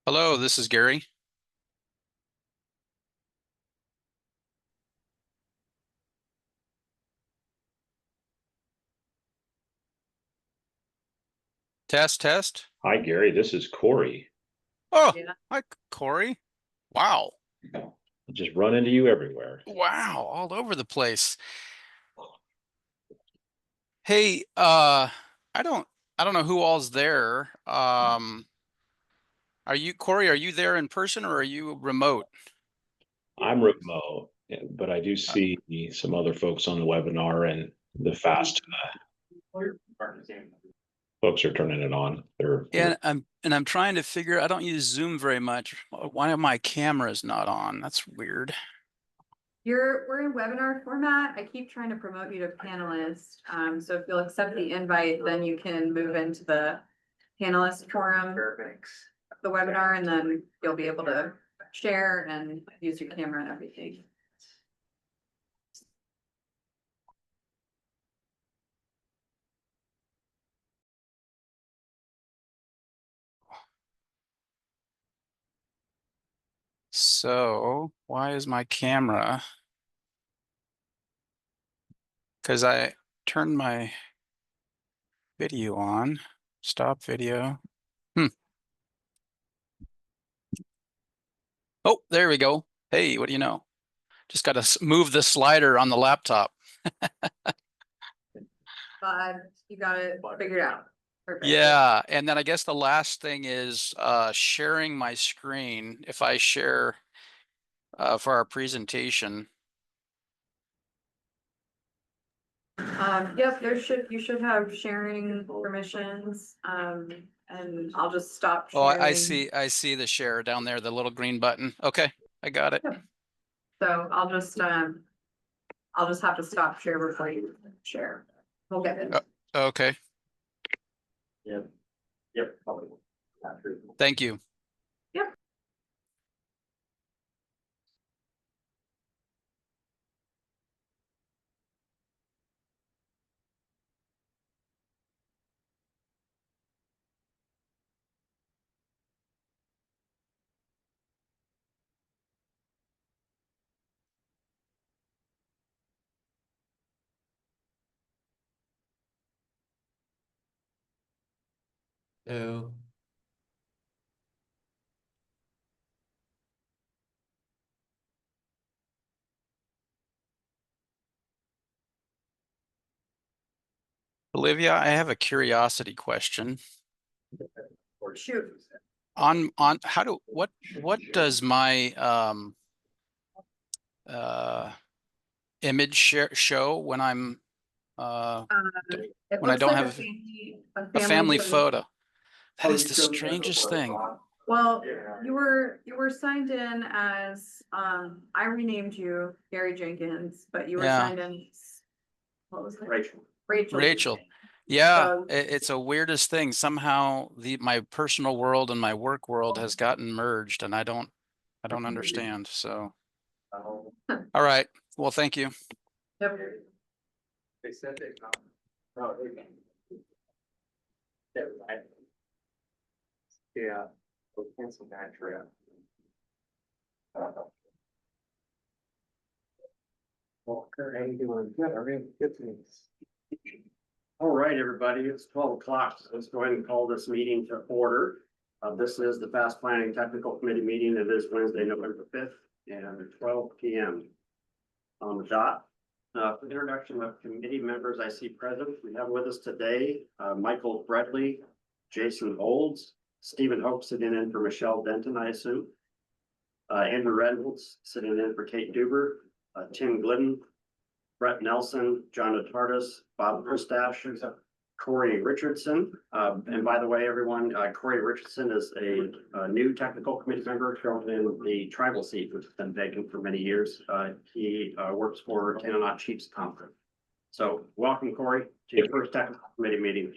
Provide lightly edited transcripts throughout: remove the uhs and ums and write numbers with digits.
Hello, this is Gary. Test, test. Hi, Gary. This is Corey. Oh, Yeah. hi, Corey. Wow. I just run into you everywhere. Wow, all over the place. Hey, I don't I don't know who all's there. Corey, are you there in person or are you remote? I'm remote, but I do Uh, see some other folks on the webinar, and the fast folks are turning it on. I'm trying to figure, I don't use Zoom very much. Why are my cameras not on? That's weird. We're in webinar format. I keep trying to promote you to panelist. So if you'll accept the invite, then you can move into the panelist forum of the webinar, and then you'll be able to share and use your camera and everything. So why is my camera? Because I turned my video on. Stop video. Oh, there we go. Hey, what do you know? Just got to move the slider on the laptop. But you got it figured out. Perfect. Yeah, and then I guess the last thing is sharing my screen. If I share for our presentation. Yep, you should have sharing permissions. And I'll just stop Oh, sharing. I see the share down there, the little green button. Okay, I got it. So I'll just have to stop share before you share. We'll get it. Okay, Yep. Yep. thank you. Yep. So Olivia, I have a curiosity question. Shoot. On what does my image show when I'm It when I looks don't like have a a family photo. photo? That is the strangest thing. Well, you were signed in as, I renamed you Gary Jenkins, but you were Yeah. signed in. What was it? Rachel. Rachel. Yeah, So- it's a weirdest thing. Somehow my personal world and my work world has gotten merged, and I don't understand. So, all right. Well, thank you. Yep. They said they Yeah, we'll cancel that trip. Well, Kurt, how you doing? Good, are you? Good, thanks. All right, everybody, it's 12 o'clock. So let's go ahead and call this meeting to order. This is the Fast Planning Technical Committee meeting. It is Wednesday, November 5th, and 12 p.m. on the dot. For the introduction of committee members I see present, we have with us today Michael Bradley, Jason Olds, Stephen Hope sitting in for Michelle Denton, I assume. Andrew Reynolds sitting in for Kate Duber, Tim Glidden, Brett Nelson, John Atardis, Bob Kristash, Corey Richardson. And by the way, everyone, Corey Richardson is a new technical committee member thrown in the tribal seat, which has been vacant for many years. He works for Tanana Chiefs Conference. So welcome, Corey, to your first technical committee meeting.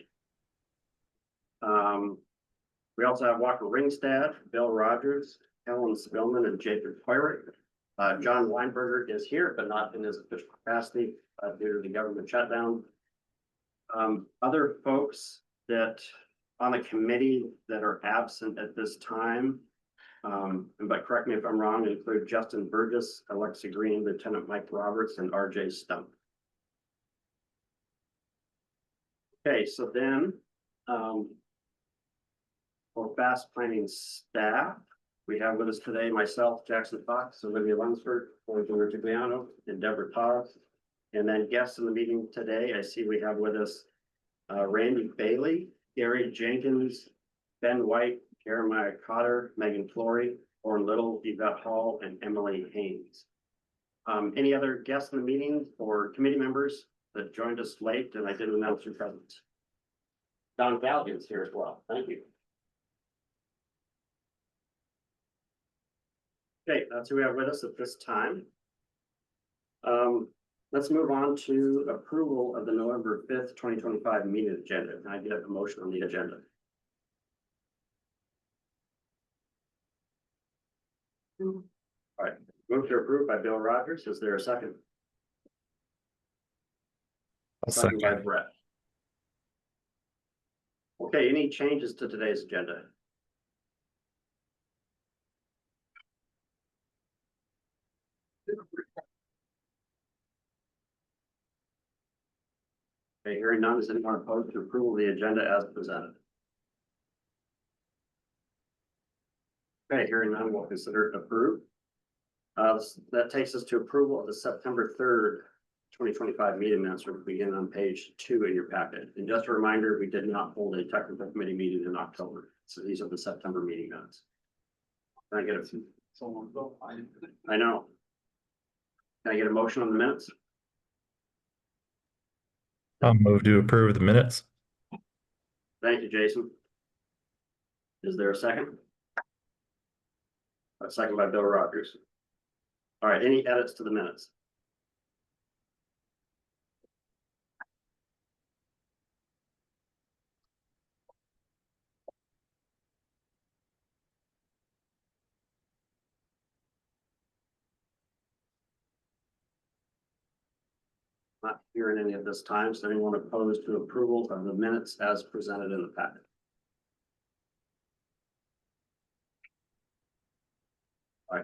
We also have Walker Ringstad, Bill Rogers, Helen Spillman, and Jacob Poirick. John Weinberger is here, but not in his official capacity due to the government shutdown. Other folks that on the committee that are absent at this time But correct me if I'm wrong, include Justin Burgess, Alexa Green, Lieutenant Mike Roberts, and RJ Stump. Okay, so then, for fast planning staff, we have with us today myself, Jackson Fox, Olivia Lunsford, George Giuliano, and Deborah Todd. And then guests in the meeting today, I see we have with us Randy Bailey, Gary Jenkins, Ben White, Jeremiah Cotter, Megan Flory, Orrin Little, Yvette Hall, and Emily Haynes. Any other guests in the meeting or committee members that joined us late, and I did announce your presence. Don Galligan's here as well. Thank you. Okay, that's who we have with us at this time. Let's move on to approval of the November 5th, 2025 meeting agenda. Can I get a motion on the agenda? All right, move to approve by Bill Rogers. Is there a second? Second by Brett. Okay, any changes to today's agenda? Okay, hearing none, is anyone opposed to approval of the agenda as presented? Okay, hearing none, we'll consider it approved. That takes us to approval of the September 3rd, 2025 meeting minutes, which begin on page 2 in your packet. And just a reminder, we did not hold a technical committee meeting in October. So these are the September meeting minutes. Can I get a few? I know. Can I get a motion on the minutes? I'll move to approve the minutes. Thank you, Jason. Is there a second? A second by Bill Rogers. All right, any edits to the minutes? Not hearing any of this time, so anyone opposed to approval of the minutes as presented in the packet?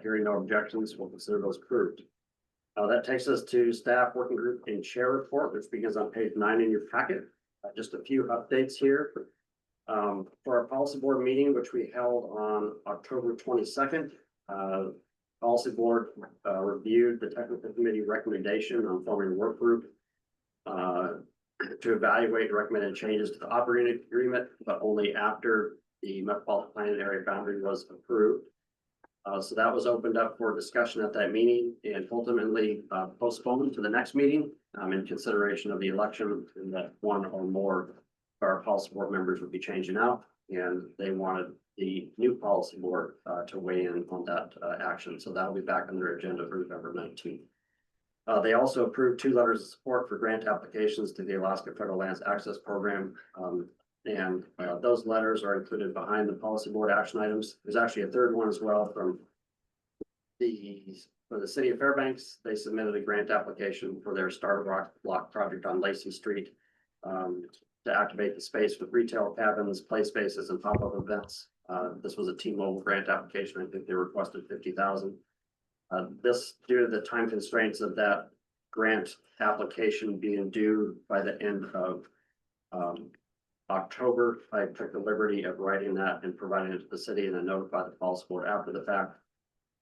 Hearing no objections, we'll consider those approved. That takes us to staff working group and chair report, which begins on page 9 in your packet. Just a few updates here. For our policy board meeting, which we held on October 22nd, policy board reviewed the technical committee recommendation on forming a work group to evaluate recommended changes to the operating agreement, but only after the metropolitan planning area boundary was approved. So that was opened up for discussion at that meeting and ultimately postponed to the next meeting in consideration of the election, and that one or more of our policy board members would be changing out, and they wanted the new policy board to weigh in on that action. So that'll be back on their agenda for November 19th. They also approved 2 letters of support for grant applications to the Alaska Federal Lands Access Program. And those letters are included behind the policy board action items. There's actually a third one as well for the city of Fairbanks. They submitted a grant application for their Star Block project on Lacey Street to activate the space with retail cabins, play spaces, and pop-up events. This was a T-Mobile grant application. I think they requested $50,000. This, due to the time constraints of that grant application being due by the end of October, I took the liberty of writing that and providing it to the city, and then notified the policy board after the fact.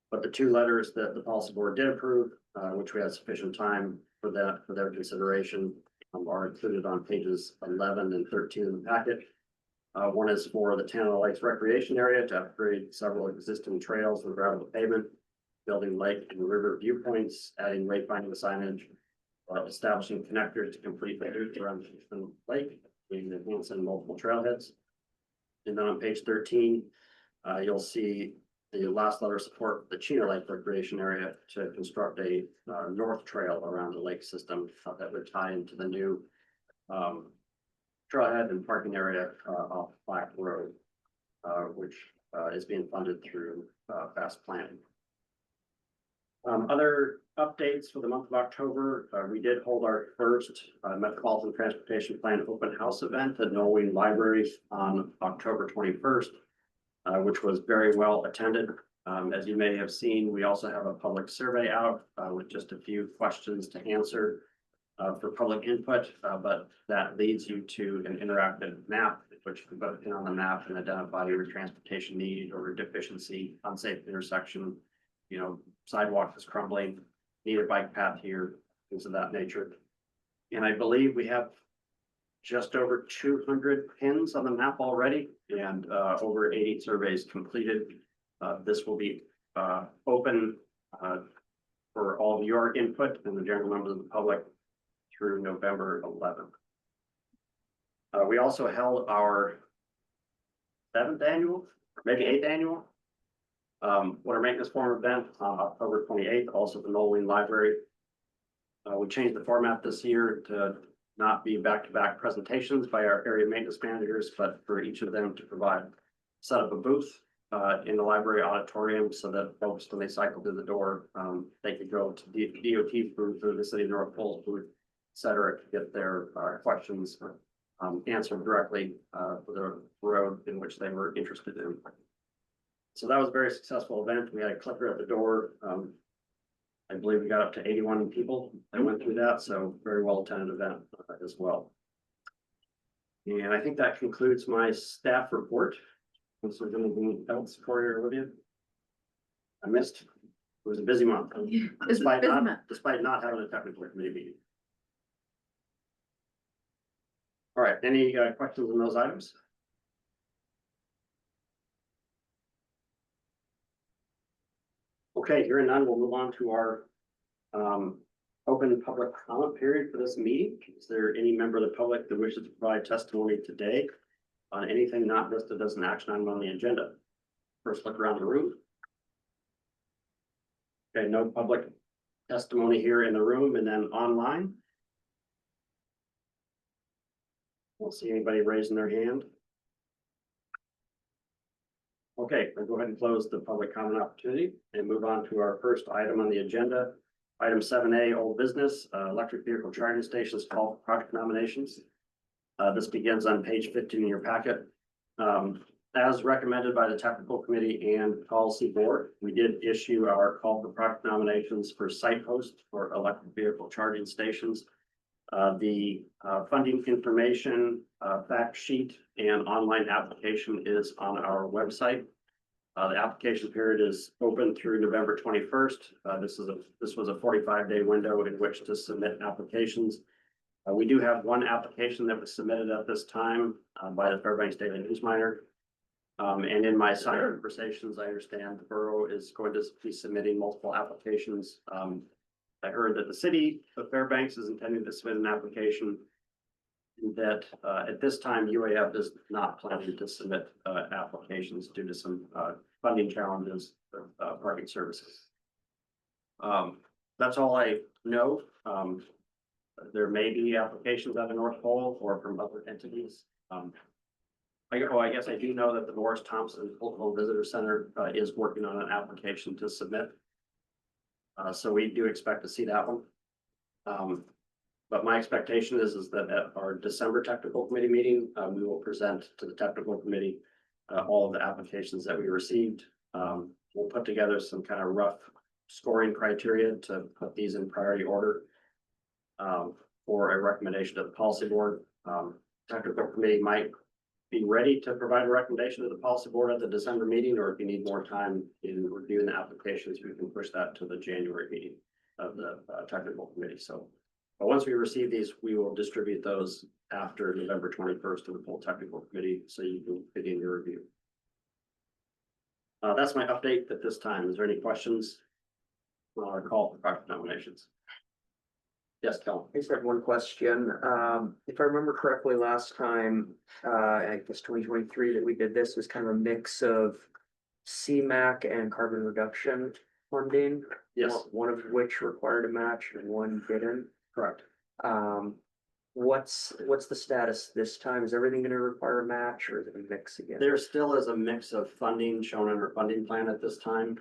But the 2 letters that the policy board did approve, which we had sufficient time for their consideration, are included on pages 11 and 13 in the packet. One is for the Tanana Lakes Recreation Area to upgrade several existing trails with gravel pavement, building lake and river viewpoints, adding wayfinding signage, establishing connectors to complete the route around the lake, enhancing multiple trailheads. And then on page 13, you'll see the last letter of support for the Chena Lake Recreation Area to construct a north trail around the lake system that would tie into the new trailhead and parking area off Black Road, which is being funded through fast planning. Other updates for the month of October, we did hold our first Metropolitan Transportation Plan open house event at Norway Library on October 21st. which was very well attended. As you may have seen, we also have a public survey out with just a few questions to answer for public input, but that leads you to an interactive map, which you can put in on the map and identify your transportation need or deficiency, unsafe intersection, you know, sidewalk is crumbling, need a bike path here, things of that nature. And I believe we have just over 200 pins on the map already and over 80 surveys completed. This will be open for all of your input and the general members of the public through November 11th. We also held our 7th annual, maybe 8th annual water maintenance forum event on October 28th, also at the Nolan Library. We changed the format this year to not be back-to-back presentations by our area maintenance managers, but for each of them to set up a booth in the library auditorium so that folks, when they cycle through the door, they could go to the DOT booth or the city of North Poles booth, et cetera, to get their questions answered directly for the road in which they were interested in. So that was a very successful event. We had a clicker at the door. I believe we got up to 81 people that went through that, so very well attended event as well. And I think that concludes my staff report. Was there anything else for you, Olivia? I missed. It was a busy month, despite not having a technical committee meeting. All right, any questions on those items? Okay, hearing none, we'll move on to our open public comment period for this meeting. Is there any member of the public that wishes to provide testimony today on anything not listed as an action item on the agenda? First look around the room. Okay, no public testimony here in the room and then online. Don't see anybody raising their hand. Okay, we'll go ahead and close the public comment opportunity and move on to our first item on the agenda. Item 7A, old business, electric vehicle charging stations, call for project nominations. This begins on page 15 in your packet. As recommended by the technical committee and policy board, we did issue our call for project nominations for site hosts for electric vehicle charging stations. The funding information, fact sheet, and online application is on our website. The application period is open through November 21st. This was a 45-day window in which to submit applications. We do have one application that was submitted at this time by the Fairbanks Daily News Miner. And in my side conversations, I understand the borough is going to be submitting multiple applications. I heard that the city of Fairbanks is intending to submit an application that at this time UAF is not planning to submit applications due to some funding challenges of parking services. That's all I know. There may be applications out of North Pole or from other entities. I guess I do know that the Morris Thompson Cultural Visitor Center is working on an application to submit. So we do expect to see that one. But my expectation is that at our December technical committee meeting, we will present to the technical committee all of the applications that we received. We'll put together some kind of rough scoring criteria to put these in priority order for a recommendation to the policy board. Technical committee might be ready to provide a recommendation to the policy board at the December meeting, or if you need more time in reviewing the applications, we can push that to the January meeting of the technical committee. So, but once we receive these, we will distribute those after November 21st to the full technical committee, so you can fit in your review. That's my update at this time. Is there any questions on our call for project nominations? Yes, Kellen. I just had one question. If I remember correctly, last time, I guess 2023 that we did this was kind of a mix of CMAQ and carbon reduction funding. Yes, One of which required a match and one didn't. correct. What's the status this time? Is everything gonna require a match or is it a mix again? There still is a mix of funding shown in our funding plan at this time.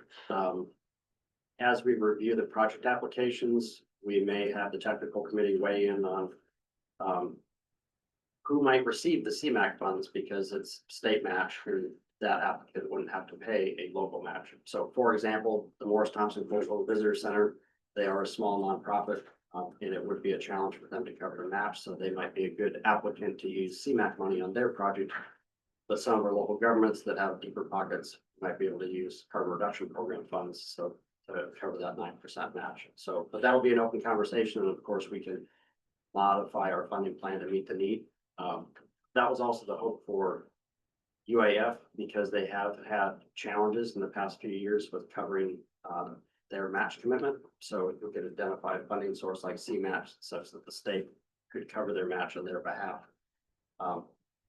As we review the project applications, we may have the technical committee weigh in on who might receive the CMAQ funds because it's state match or that applicant wouldn't have to pay a local match. So for example, the Morris Thompson Cultural Visitor Center, they are a small nonprofit. And it would be a challenge for them to cover the match, so they might be a good applicant to use CMAQ money on their project. But some of our local governments that have deeper pockets might be able to use carbon reduction program funds, so to cover that 9% match. So, but that'll be an open conversation, and of course, we can modify our funding plan to meet the need. That was also the hope for UAF, because they have had challenges in the past few years with covering their match commitment. So if we could identify a funding source like CMAQ such that the state could cover their match on their behalf.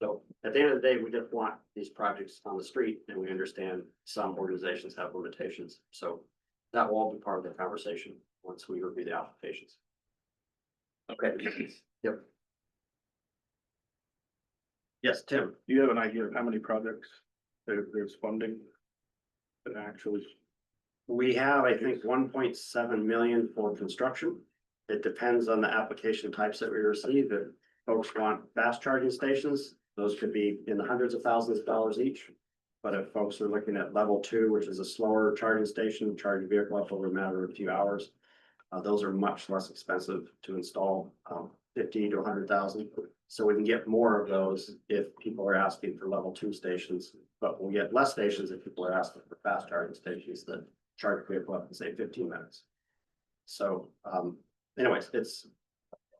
So at the end of the day, we just want these projects on the street, and we understand some organizations have limitations. So that will all be part of the conversation once we review the applications. Okay. Yep. Yes, Tim. Do you have an idea of how many projects there's funding that actually? We have, I think, 1.7 million for construction. It depends on the application types that we receive. If folks want fast charging stations, those could be in the hundreds of thousands of dollars each. But if folks are looking at level 2, which is a slower charging station, charging vehicle up over a matter of a few hours, those are much less expensive to install, 50 to 100,000. So we can get more of those if people are asking for level 2 stations, but we'll get less stations if people are asking for fast charging stations that charge vehicle up in say 15 minutes. So anyways,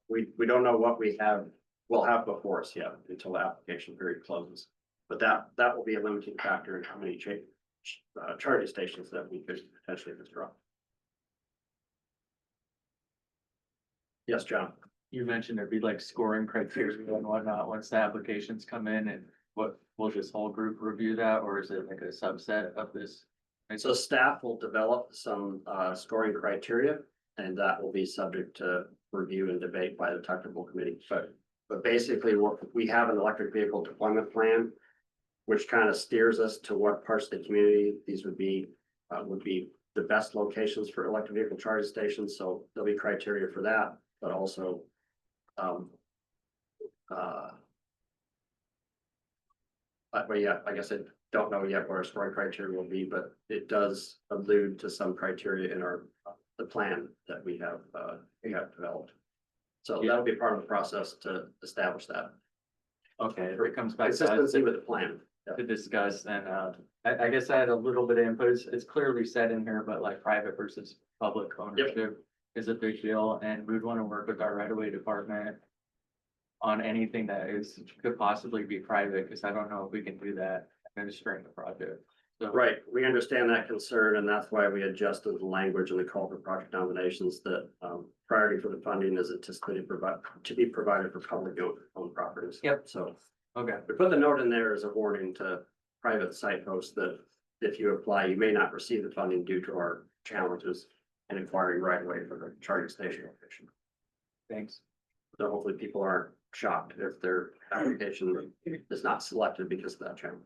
we don't know what we'll have before us yet until the application period closes. But that will be a limiting factor in how many charging stations that we could potentially construct. Yes, John. You mentioned there'd be like scoring criteria and whatnot, once the applications come in, and what, will this whole group review that, or is it like a subset of this? So staff will develop some scoring criteria, and that will be subject to review and debate by the technical committee. But basically, we have an electric vehicle deployment plan, which kind of steers us to what parts of the community these would be the best locations for electric vehicle charging stations. So there'll be criteria for that, but also but yeah, I guess I don't know yet what our scoring criteria will be, but it does allude to some criteria in the plan that we have developed. So that'll be part of the process to establish that. Okay, if it comes back to Consistency us with the plan. to discuss, then I guess I had a little bit of input. It's clearly said in here, but like private versus public ownership is a big deal, and we'd want to work with our right-of-way department on anything that could possibly be private, because I don't know if we can do that administering the project. So, Right, we understand that concern, and that's why we adjusted the language in the call for project nominations that priority for the funding is anticipated to be provided for public owned properties. Yep. So okay, we put the note in there as a warning to private site hosts that if you apply, you may not receive the funding due to our challenges in acquiring right away for the charging station location. thanks. So hopefully people aren't shocked if their application is not selected because of that challenge.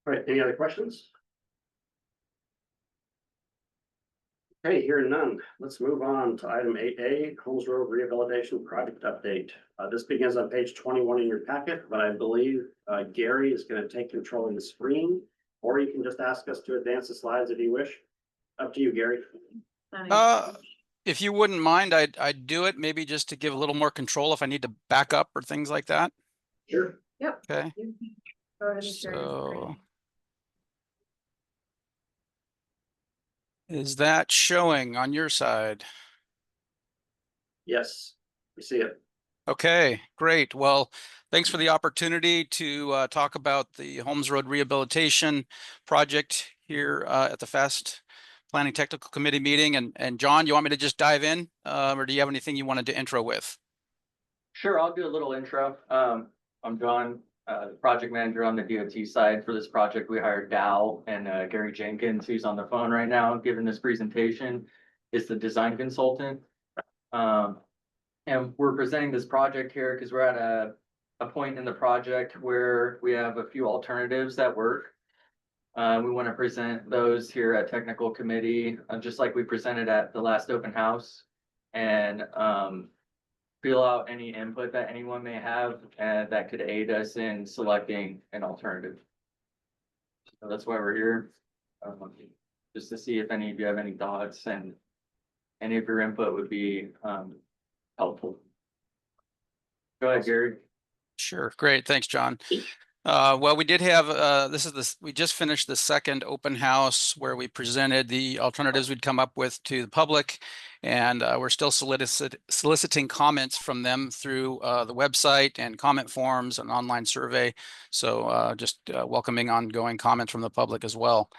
All right, any other questions? Okay, hearing none, let's move on to item 8A, Holmes Road Rehabilitation Project Update. This begins on page 21 in your packet, but I believe Gary is going to take control of the screen, or you can just ask us to advance the slides if you wish. Up to you, Gary. If you wouldn't mind, I'd do it maybe just to give a little more control if I need to back up or things like that. Sure. Okay, Go ahead and share your so screen. is that showing on your side? Yes, we see it. Okay, great. Well, thanks for the opportunity to talk about the Holmes Road Rehabilitation Project here at the Fast Planning Technical Committee meeting. And John, you want me to just dive in, or do you have anything you wanted to intro with? Sure, I'll do a little intro. I'm John, the project manager on the DOT side for this project. We hired Dow and Gary Jenkins, who's on the phone right now giving this presentation, is the design consultant. And we're presenting this project here because we're at a point in the project where we have a few alternatives that work. We want to present those here at technical committee, just like we presented at the last open house. And feel out any input that anyone may have and that could aid us in selecting an alternative. So that's why we're here. Just to see if any of you have any thoughts, and any of your input would be helpful. Go ahead, Gary. Sure. Great. Thanks, John. Well, we did have, we just finished the second open house where we presented the alternatives we'd come up with to the public. And we're still soliciting comments from them through the website and comment forms and online survey. So just welcoming ongoing comments from the public as well.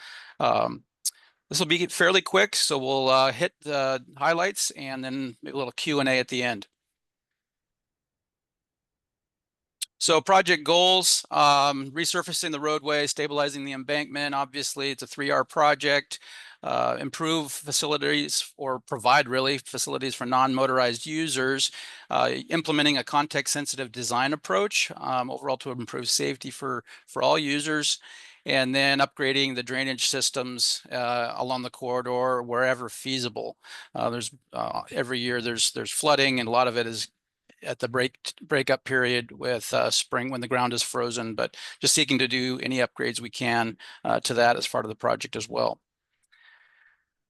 This will be fairly quick, so we'll hit the highlights and then a little Q&A at the end. So project goals, resurfacing the roadway, stabilizing the embankment. Obviously, it's a 3R project. Improve facilities, or provide really facilities for non-motorized users. Implementing a context-sensitive design approach, overall to improve safety for all users. And then upgrading the drainage systems along the corridor wherever feasible. Every year there's flooding, and a lot of it is at the breakup period with spring when the ground is frozen, but just seeking to do any upgrades we can to that as part of the project as well.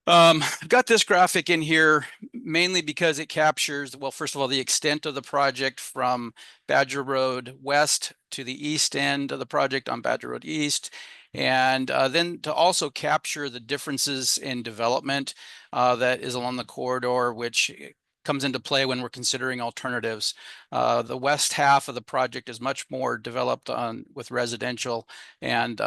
I've got this graphic in here mainly because it captures, well, first of all, the extent of the project from Badger Road West to the east end of the project on Badger Road East. And then to also capture the differences in development that is along the corridor, which comes into play when we're considering alternatives. The west half of the project is much more developed with residential and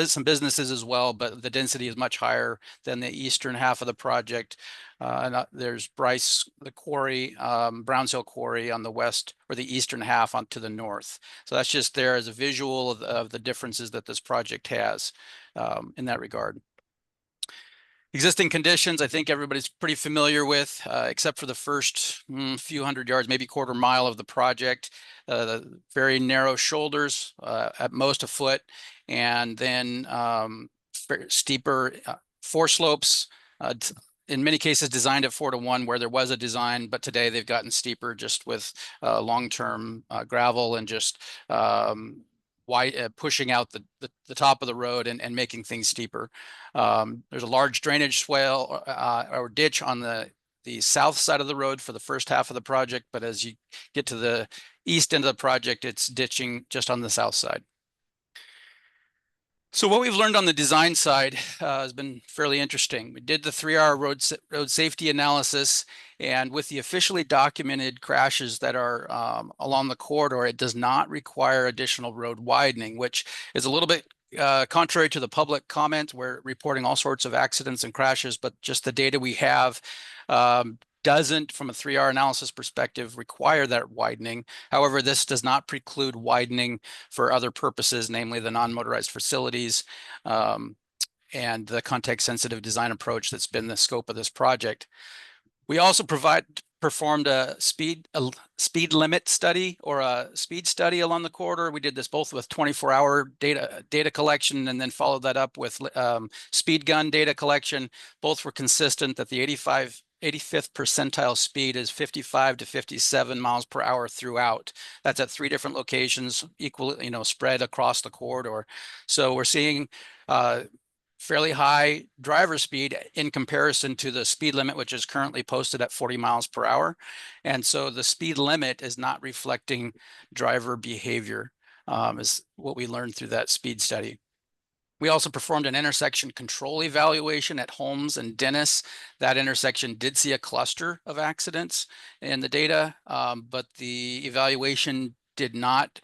some businesses as well, but the density is much higher than the eastern half of the project. There's Bryce, the quarry, Browns Hill Quarry on the west, or the eastern half to the north. So that's just there as a visual of the differences that this project has in that regard. Existing conditions, I think everybody's pretty familiar with, except for the first few hundred yards, maybe quarter mile of the project. The very narrow shoulders, at most a foot, and then steeper foreslopes. In many cases designed at 4:1 where there was a design, but today they've gotten steeper just with long-term gravel and just pushing out the top of the road and making things steeper. There's a large drainage swale or ditch on the south side of the road for the first half of the project, but as you get to the east end of the project, it's ditching just on the south side. So what we've learned on the design side has been fairly interesting. We did the 3R road safety analysis, and with the officially documented crashes that are along the corridor, it does not require additional road widening, which is a little bit contrary to the public comment. We're reporting all sorts of accidents and crashes, but just the data we have doesn't, from a 3R analysis perspective, require that widening. However, this does not preclude widening for other purposes, namely the non-motorized facilities and the context-sensitive design approach that's been the scope of this project. We also performed a speed limit study, or a speed study along the corridor. We did this both with 24-hour data collection and then followed that up with speed gun data collection. Both were consistent that the 85th percentile speed is 55 to 57 miles per hour throughout. That's at 3 different locations, equally, spread across the corridor. So we're seeing fairly high driver speed in comparison to the speed limit, which is currently posted at 40 miles per hour. And so the speed limit is not reflecting driver behavior, is what we learned through that speed study. We also performed an intersection control evaluation at Holmes and Dennis. That intersection did see a cluster of accidents in the data, but the evaluation did not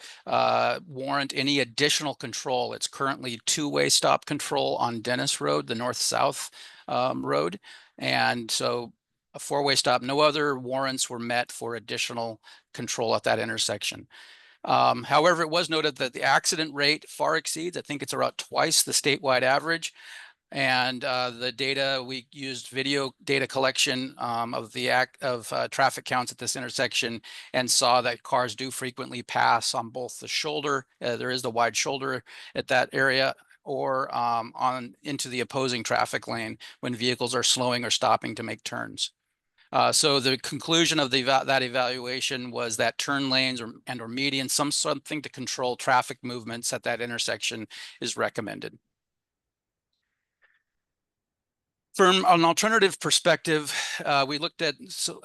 warrant any additional control. It's currently two-way stop control on Dennis Road, the north-south road. And so a four-way stop, no other warrants were met for additional control at that intersection. However, it was noted that the accident rate far exceeds, I think it's about twice the statewide average. And the data, we used video data collection of traffic counts at this intersection, and saw that cars do frequently pass on both the shoulder, there is the wide shoulder at that area, or on into the opposing traffic lane when vehicles are slowing or stopping to make turns. So the conclusion of that evaluation was that turn lanes or medians, something to control traffic movements at that intersection is recommended. From an alternative perspective, we looked at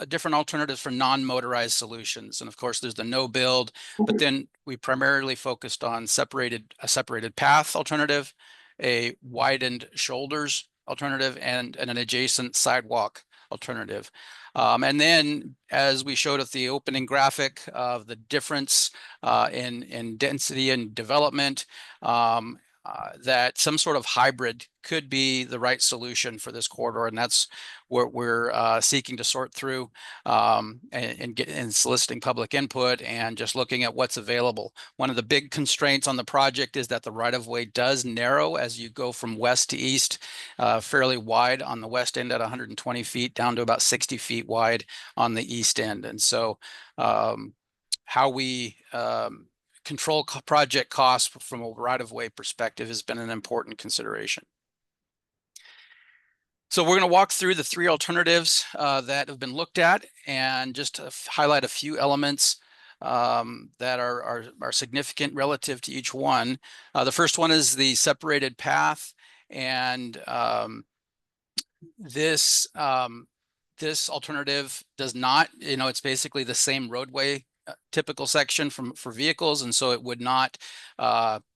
different alternatives for non-motorized solutions. And of course, there's the no build, but then we primarily focused on a separated path alternative, a widened shoulders alternative, and an adjacent sidewalk alternative. And then, as we showed at the opening graphic of the difference in density and development, that some sort of hybrid could be the right solution for this corridor, and that's what we're seeking to sort through and soliciting public input and just looking at what's available. One of the big constraints on the project is that the right-of-way does narrow as you go from west to east, fairly wide on the west end at 120 feet down to about 60 feet wide on the east end. And so how we control project costs from a right-of-way perspective has been an important consideration. So we're going to walk through the three alternatives that have been looked at and just to highlight a few elements that are significant relative to each one. The first one is the separated path, and this alternative does not, it's basically the same roadway typical section for vehicles, and so it would not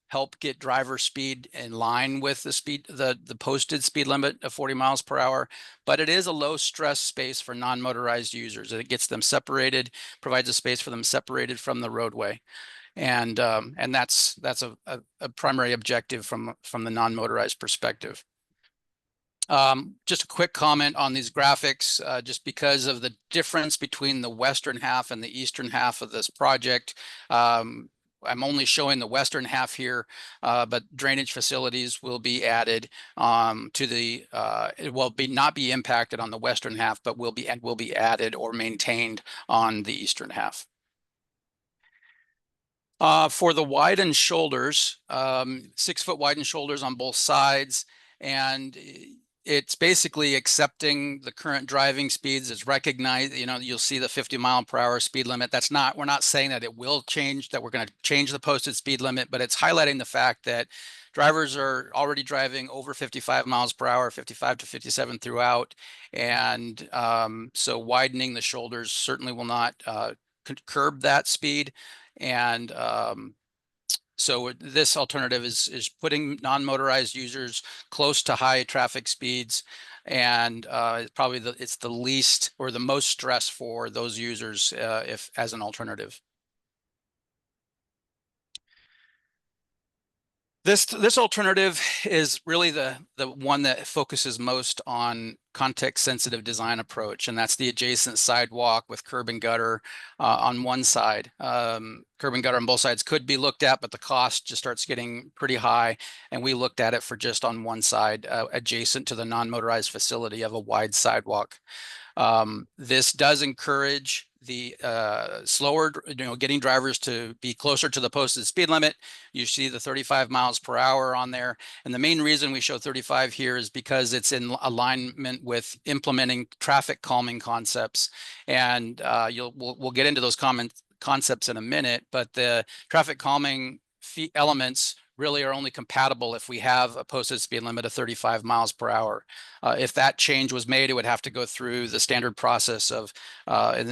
help get driver speed in line with the posted speed limit of 40 miles per hour. But it is a low stress space for non-motorized users. It gets them separated, provides a space for them separated from the roadway, and that's a primary objective from the non-motorized perspective. Just a quick comment on these graphics, just because of the difference between the western half and the eastern half of this project. I'm only showing the western half here, but drainage facilities will be added to the, it will not be impacted on the western half, but will be added or maintained on the eastern half. For the widened shoulders, 6 foot widened shoulders on both sides, and it's basically accepting the current driving speeds. It's recognized, you'll see the 50 mile per hour speed limit. We're not saying that it will change, that we're going to change the posted speed limit, but it's highlighting the fact that drivers are already driving over 55 miles per hour, 55 to 57 throughout. And so widening the shoulders certainly will not curb that speed. And so this alternative is putting non-motorized users close to high traffic speeds, and probably it's the least or the most stress for those users if as an alternative. This alternative is really the one that focuses most on context-sensitive design approach, and that's the adjacent sidewalk with curb and gutter on one side. Curb and gutter on both sides could be looked at, but the cost just starts getting pretty high, and we looked at it for just on one side, adjacent to the non-motorized facility of a wide sidewalk. This does encourage the slower, getting drivers to be closer to the posted speed limit. You see the 35 miles per hour on there. And the main reason we show 35 here is because it's in alignment with implementing traffic calming concepts. And we'll get into those concepts in a minute, but the traffic calming elements really are only compatible if we have a posted speed limit of 35 miles per hour. If that change was made, it would have to go through the standard process of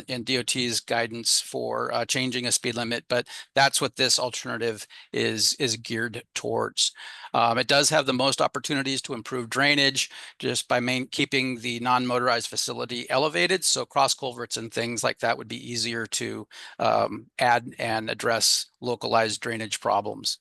in DOT's guidance for changing a speed limit, but that's what this alternative is geared towards. It does have the most opportunities to improve drainage just by keeping the non-motorized facility elevated. So cross culverts and things like that would be easier to add and address localized drainage problems.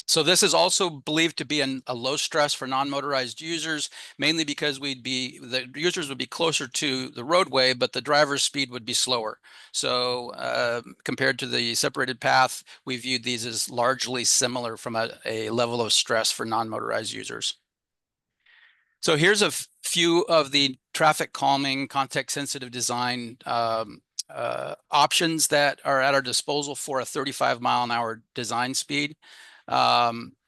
So this is also believed to be a low stress for non-motorized users, mainly because the users would be closer to the roadway, but the driver's speed would be slower. So compared to the separated path, we viewed these as largely similar from a level of stress for non-motorized users. So here's a few of the traffic calming, context-sensitive design options that are at our disposal for a 35 mile an hour design speed.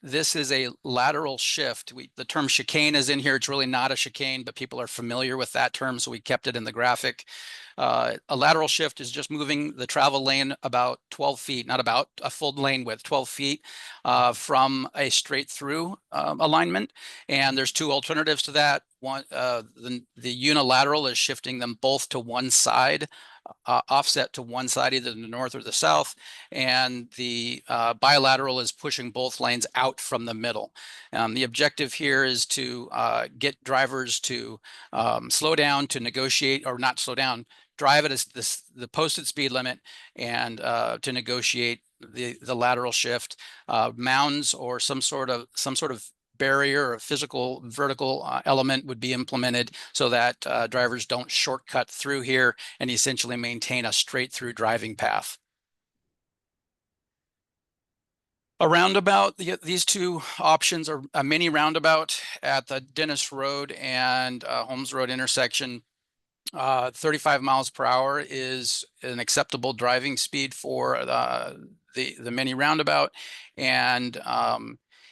This is a lateral shift. The term chicane is in here. It's really not a chicane, but people are familiar with that term, so we kept it in the graphic. A lateral shift is just moving the travel lane about 12 feet, not about, a full lane width, 12 feet from a straight through alignment. And there's two alternatives to that. One, the unilateral is shifting them both to one side, offset to one side, either the north or the south, and the bilateral is pushing both lanes out from the middle. The objective here is to get drivers to slow down, to negotiate, or not slow down, drive at the posted speed limit, and to negotiate the lateral shift. Mounds or some sort of barrier or physical vertical element would be implemented so that drivers don't shortcut through here and essentially maintain a straight through driving path. A roundabout, these two options are a mini roundabout at the Dennis Road and Holmes Road intersection. 35 miles per hour is an acceptable driving speed for the mini roundabout, and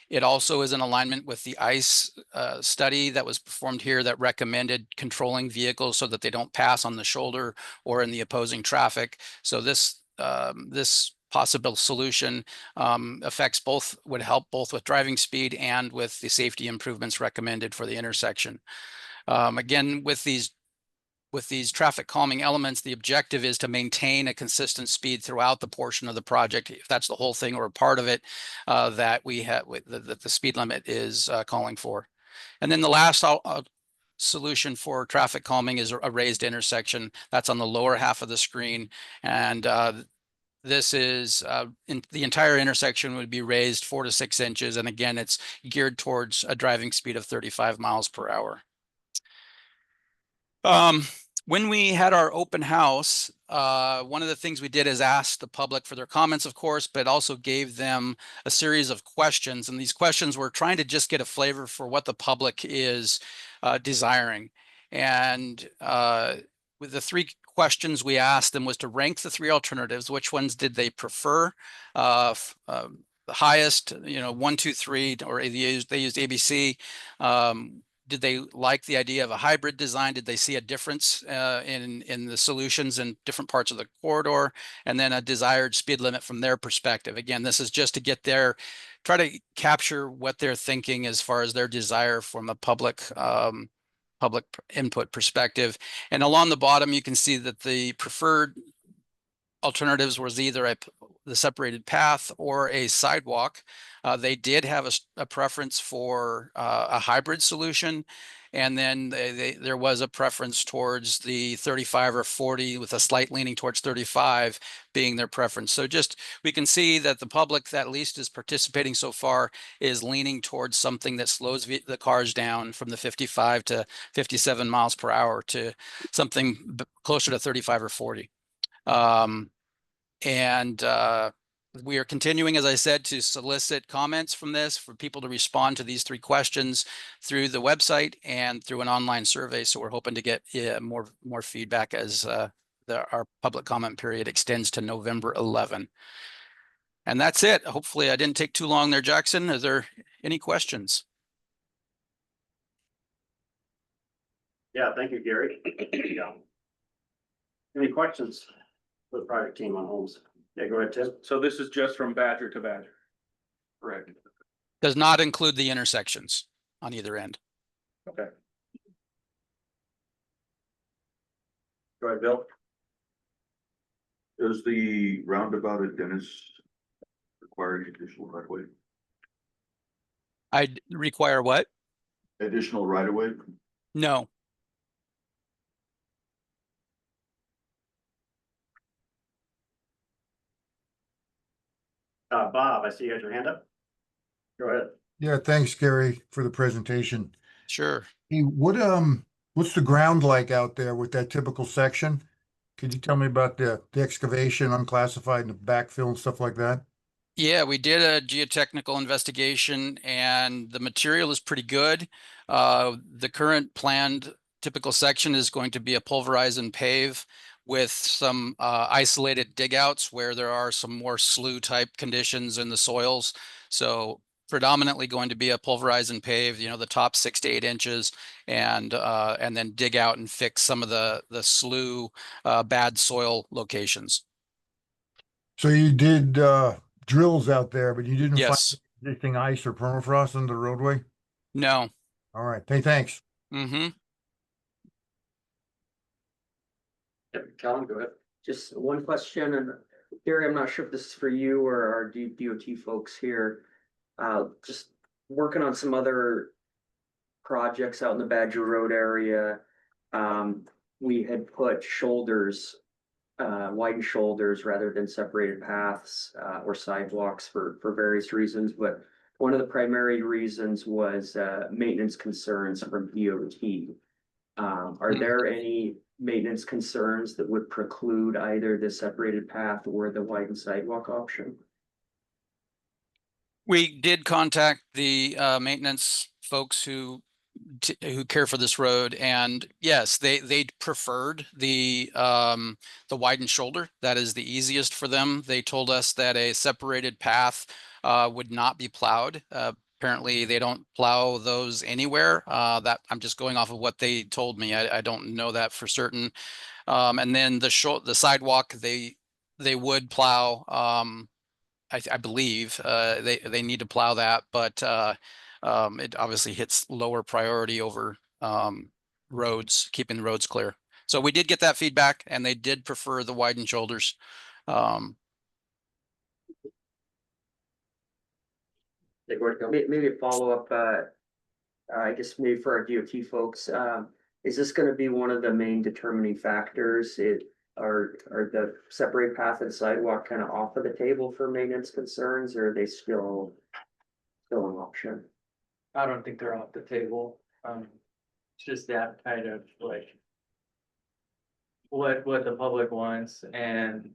it also is in alignment with the ICE study that was performed here that recommended controlling vehicles so that they don't pass on the shoulder or in the opposing traffic. So this possible solution would help both with driving speed and with the safety improvements recommended for the intersection. Again, with these traffic calming elements, the objective is to maintain a consistent speed throughout the portion of the project, if that's the whole thing or a part of it, that we have the speed limit is calling for. And then the last solution for traffic calming is a raised intersection. That's on the lower half of the screen. And this is the entire intersection would be raised 4 to 6 inches. And again, it's geared towards a driving speed of 35 miles per hour. When we had our open house, one of the things we did is ask the public for their comments, of course, but also gave them a series of questions. And these questions were trying to just get a flavor for what the public is desiring. And with the three questions we asked them was to rank the three alternatives. Which ones did they prefer? The highest, 1, 2, 3, or they used ABC. Did they like the idea of a hybrid design? Did they see a difference in the solutions in different parts of the corridor? And then a desired speed limit from their perspective. Again, this is just to try to capture what they're thinking as far as their desire from a public input perspective. And along the bottom, you can see that the preferred alternatives was either the separated path or a sidewalk. They did have a preference for a hybrid solution. And then there was a preference towards the 35 or 40 with a slight leaning towards 35 being their preference. So we can see that the public that at least is participating so far is leaning towards something that slows the cars down from the 55 to 57 miles per hour to something closer to 35 or 40. We are continuing, as I said, to solicit comments from this for people to respond to these three questions through the website and through an online survey. So we're hoping to get more feedback as our public comment period extends to November 11. And that's it. Hopefully I didn't take too long there, Jackson. Are there any questions? Yeah, thank you, Gary. Yeah. Any questions for the project team on Holmes? Yeah, go ahead, Tim. So this is just from Badger to Badger. Correct. Does not include the intersections on either end. Okay. Go ahead, Bill. Does the roundabout at Dennis require additional right of way? I require what? Additional right of way? No. Bob, I see you got your hand up. Go ahead. Yeah, thanks, Gary, for the presentation. Sure. Hey, what's the ground like out there with that typical section? Could you tell me about the excavation, unclassified, and the backfill and stuff like that? Yeah, we did a geotechnical investigation and the material is pretty good. The current planned typical section is going to be a pulverize and pave with some isolated dig outs where there are some more slough type conditions in the soils. So predominantly going to be a pulverize and pave, you know, the top 6 to 8 inches, and then dig out and fix some of the slough, bad soil locations. So you did drills out there, but you didn't find Yes. existing ice or permafrost in the roadway? No. All right, hey, thanks. Mm-hmm. Yep, Kellen, go ahead. Just one question, and Gary, I'm not sure if this is for you or our DOT folks here. Just working on some other projects out in the Badger Road area. We had put shoulders, widened shoulders rather than separated paths, or sidewalks for various reasons, but one of the primary reasons was, maintenance concerns from DOT. Are there any maintenance concerns that would preclude either the separated path or the widened sidewalk option? We did contact the maintenance folks who care for this road, and yes, they preferred the widened shoulder. That is the easiest for them. They told us that a separated path would not be plowed. Apparently they don't plow those anywhere. That I'm just going off of what they told me. I don't know that for certain. And then the sidewalk they would plow. I believe they need to plow that, but it obviously hits lower priority over roads, keeping the roads clear. So we did get that feedback, and they did prefer the widened shoulders. Maybe a follow-up, I guess maybe for our DOT folks, is this gonna be one of the main determining factors? Are the separate path and sidewalk kind of off of the table for maintenance concerns, or are they still an option? I don't think they're off the table. It's just that kind of like what the public wants and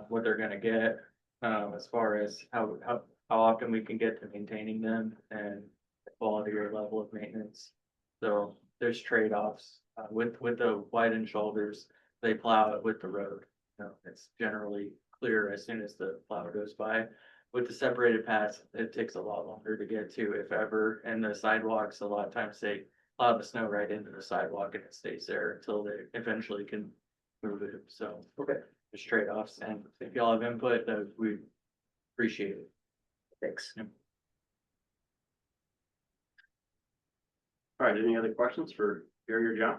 what they're gonna get as far as how often we can get to maintaining them and the quality or level of maintenance. So there's trade-offs with the widened shoulders. They plow it with the road. You know, it's generally clear as soon as the plow goes by. With the separated paths, it takes a lot longer to get to, if ever, and the sidewalks, a lot of times they plow the snow right into the sidewalk and it stays there until they eventually can move it. So Okay, there's trade-offs, and if y'all have input, we appreciate it. thanks. All right, any other questions for Gary or John?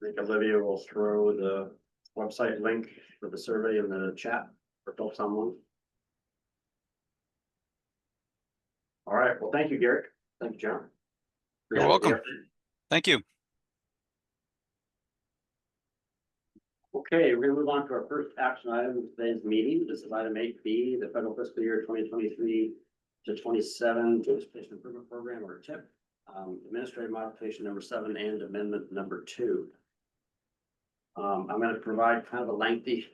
I think Olivia will throw the website link for the survey in the chat for folks online. All right, well, thank you, Garrett. Thank you, John. You're welcome. Thank you. Okay, we're gonna move on to our first action item of today's meeting. This is item 8B, the federal fiscal year 2023 to 27 Transportation Improvement Program, or TIP. Administrative modification number 7 and amendment number 2. I'm going to provide kind of a lengthy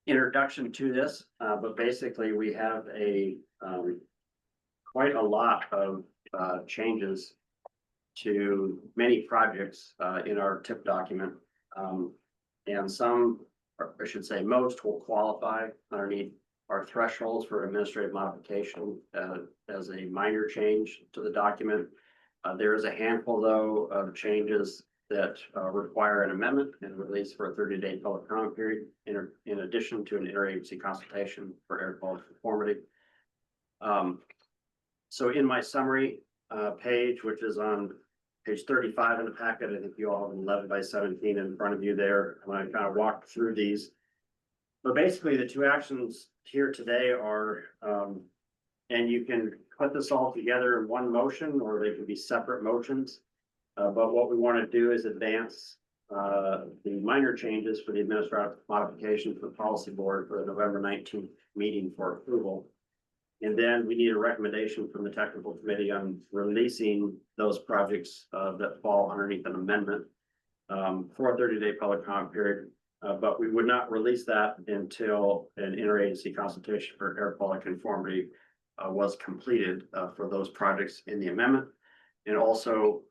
introduction to this, but basically we have quite a lot of changes to many projects in our TIP document. And some, or I should say most, will qualify underneath our thresholds for administrative modification as a minor change to the document. There is a handful, though, of changes that require an amendment and release for a 30-day public comment period, in addition to an interagency consultation for air quality conformity. So in my summary page, which is on page 35 in the packet, I think you all have 11 by 17 in front of you there. I'm going to kind of walk through these. But basically, the two actions here today are, and you can put this all together in one motion, or they can be separate motions. But what we want to do is advance the minor changes for the administrative modification for the policy board for the November 19th meeting for approval. And then we need a recommendation from the technical committee on releasing those projects that fall underneath an amendment for a 30-day public comment period. But we would not release that until an interagency consultation for air quality conformity was completed for those projects in the amendment. And also,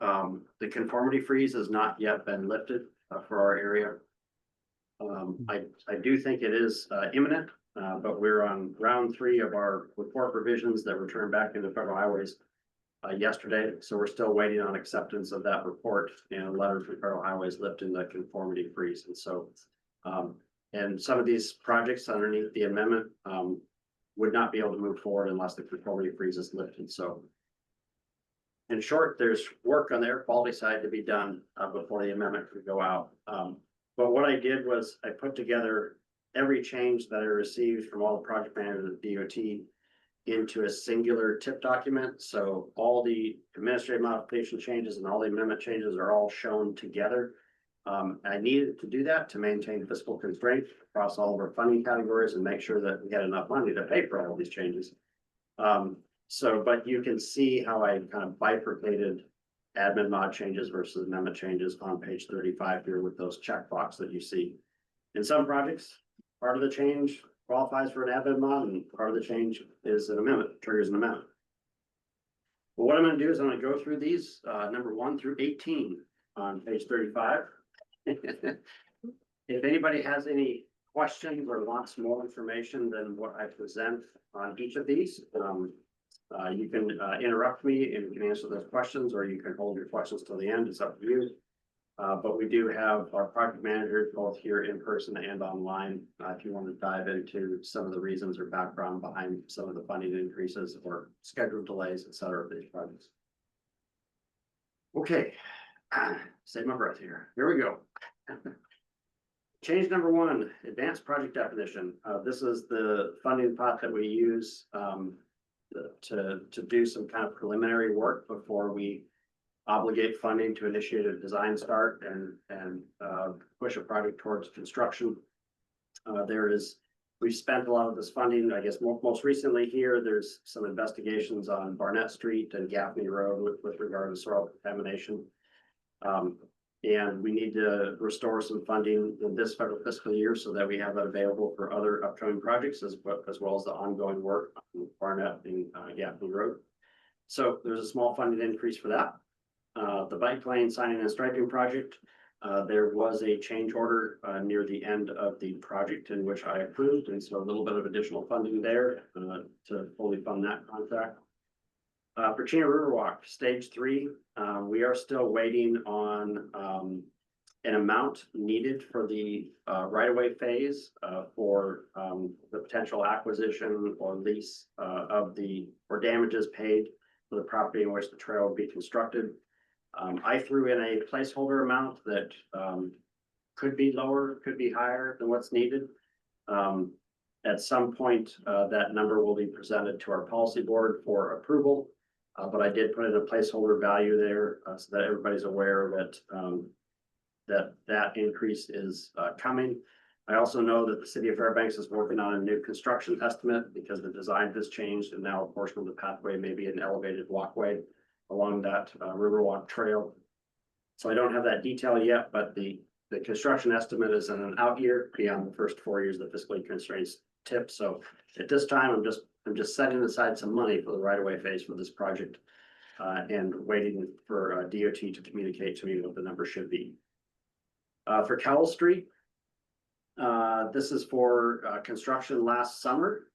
the conformity freeze has not yet been lifted for our area. I do think it is imminent. but we're on round 3 of our report revisions that returned back into federal highways yesterday. So we're still waiting on acceptance of that report and a letter from federal highways lifting the conformity freeze. And so, and some of these projects underneath the amendment, would not be able to move forward unless the conformity freeze is lifted. So in short, there's work on the air quality side to be done before the amendment could go out. But what I did was I put together every change that I received from all the project managers at DOT into a singular tip document. So all the administrative modification changes and all the amendment changes are all shown together. I needed to do that to maintain fiscal constraint across all of our funding categories and make sure that we had enough money to pay for all of these changes. But you can see how I kind of bifurcated admin mod changes versus amendment changes on page 35 here with those checkbox that you see. In some projects, part of the change qualifies for an admin mod and part of the change is an amendment, triggers an amendment. But what I'm going to do is I'm going to go through these number 1 through 18 on page 35. If anybody has any questions or wants more information than what I present on each of these, you can interrupt me and you can answer those questions, or you can hold your questions till the end. It's up to you. But we do have our project managers both here in person and online. If you want to dive into some of the reasons or background behind some of the funding increases or schedule delays, et cetera, of these projects. Okay, save my breath here. Here we go. Change number 1, advanced project definition. This is the funding pot that we use to do some kind of preliminary work before we obligate funding to initiate a design start and push a project towards construction. We've spent a lot of this funding, I guess most recently here, there's some investigations on Barnett Street and Gaffney Road with regard to soil contamination. And we need to restore some funding in this federal fiscal year so that we have that available for other upcoming projects as well as the ongoing work on Barnett and Gaffney Road. So there's a small funding increase for that. The bike lane signing and striping project, there was a change order near the end of the project in which I approved, and so a little bit of additional funding there to fully fund that contract. Virginia Riverwalk Stage 3, we are still waiting on an amount needed for the right-of-way phase for the potential acquisition or lease or damages paid for the property in which the trail would be constructed. I threw in a placeholder amount that could be lower, could be higher than what's needed. At some point, that number will be presented to our policy board for approval. But I did put in a placeholder value there so that everybody's aware that that increase is coming. I also know that the city of Fairbanks is working on a new construction estimate because the design has changed and now a portion of the pathway may be an elevated walkway along that Riverwalk trail. So I don't have that detail yet, but the construction estimate is in an out year beyond the first 4 years of the fiscally constrained tip. So at this time, I'm just setting aside some money for the right-of-way phase for this project and waiting for DOT to communicate to me what the number should be. For Cowell Street, this is for construction last summer.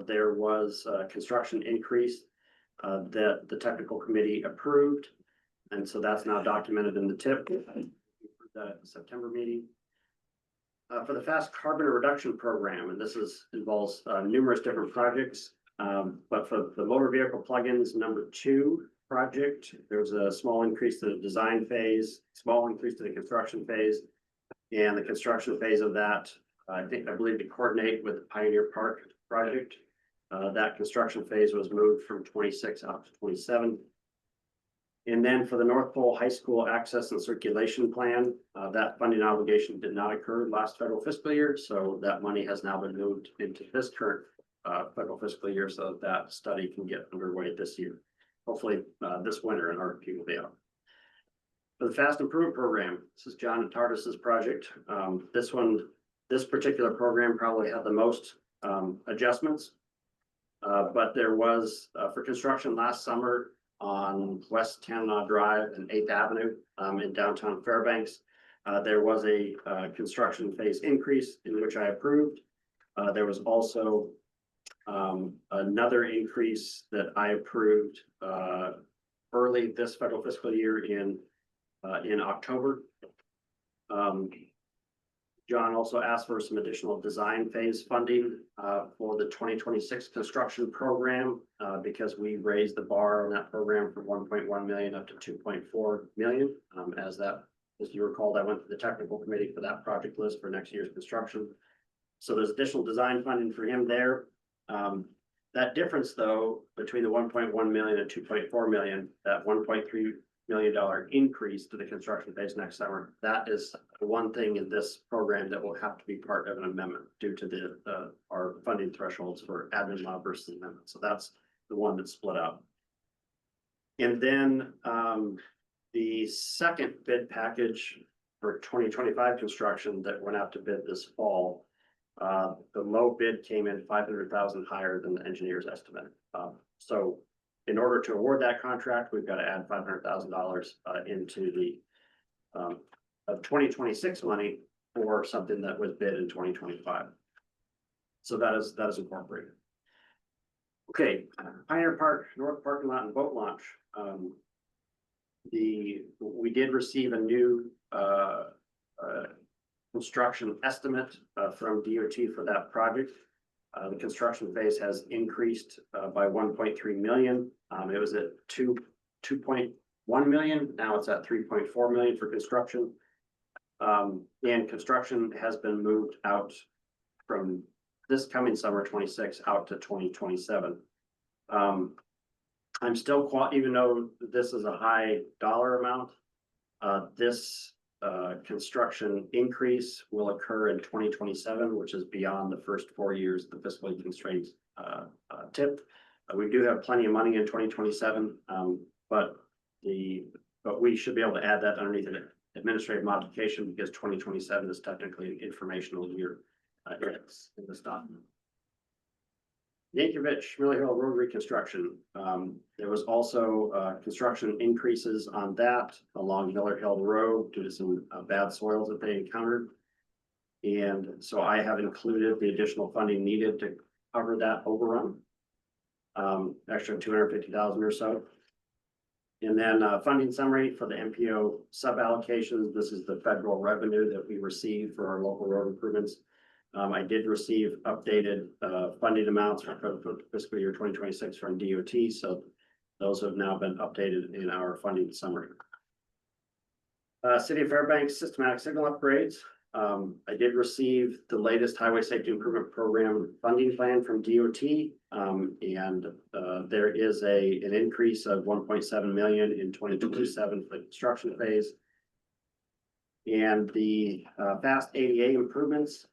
There was a construction increase that the technical committee approved. And so that's now documented in the tip. The September meeting. For the fast carbon reduction program, and this involves numerous different projects. But for the motor vehicle plugins number 2 project, there's a small increase to the design phase, small increase to the construction phase, and the construction phase of that, I believe to coordinate with the Pioneer Park project. That construction phase was moved from 26 out to 27. And then for the North Pole High School Access and Circulation Plan, that funding obligation did not occur last federal fiscal year. So that money has now been moved into this current federal fiscal year so that study can get underway this year. Hopefully this winter an RFP will be out. For the Fast Improvement Program, this is John and Tardis's project. This particular program probably had the most adjustments. But there was for construction last summer on West Tanana Drive and 8th Avenue in downtown Fairbanks. There was a construction phase increase in which I approved. There was also another increase that I approved early this federal fiscal year in October. John also asked for some additional design phase funding for the 2026 construction program because we raised the bar on that program from 1.1 million up to 2.4 million. As you recall, I went to the technical committee for that project list for next year's construction. So there's additional design funding for him there. That difference, though, between the 1.1 million and 2.4 million, that $1.3 million increase to the construction phase next summer, that is the one thing in this program that will have to be part of an amendment due to our funding thresholds for admin law versus amendment. So that's the one that's split up. And then the second bid package for 2025 construction that went out to bid this fall, the low bid came in 500,000 higher than the engineer's estimate. So in order to award that contract, we've got to add $500,000 into the of 2026 money for something that was bid in 2025. So that is incorporated. Okay, Pioneer Park North Parking Lot and Boat Launch. We did receive a new construction estimate from DOT for that project. The construction phase has increased by 1.3 million. It was at 2.1 million. Now it's at 3.4 million for construction. And construction has been moved out from this coming summer 26 out to 2027. I'm still even though this is a high dollar amount, this construction increase will occur in 2027, which is beyond the first 4 years of the fiscally constrained tip. We do have plenty of money in 2027, but we should be able to add that underneath an administrative modification because 2027 is technically an informational year in this document. Yankovich Miller Hill Road reconstruction. There was also construction increases on that along Miller Hill Road due to some bad soils that they encountered. And so I have included the additional funding needed to cover that overrun. Extra 250,000 or so. And then funding summary for the MPO sub allocations. This is the federal revenue that we receive for our local road improvements. I did receive updated funding amounts for fiscal year 2026 from DOT, so those have now been updated in our funding summary. City of Fairbanks systematic signal upgrades. I did receive the latest Highway Safety Improvement Program funding plan from DOT, and there is an increase of 1.7 million in 2027 for the construction phase. And the fast ADA improvements.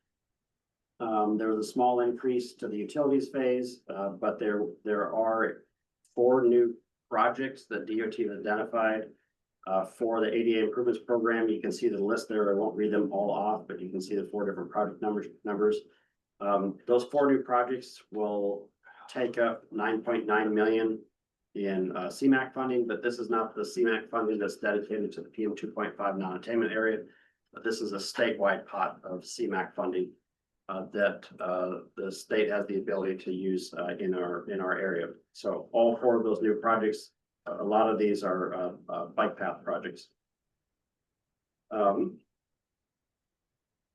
There was a small increase to the utilities phase, but there are 4 new projects that DOT has identified for the ADA improvements program. You can see the list there. I won't read them all off, but you can see the 4 different project numbers. Those 4 new projects will take up 9.9 million in CMAQ funding, but this is not the CMAQ funding that's dedicated to the PM 2.5 non-attainment area. But this is a statewide pot of CMAQ funding that the state has the ability to use in our area. So all 4 of those new projects, a lot of these are bike path projects.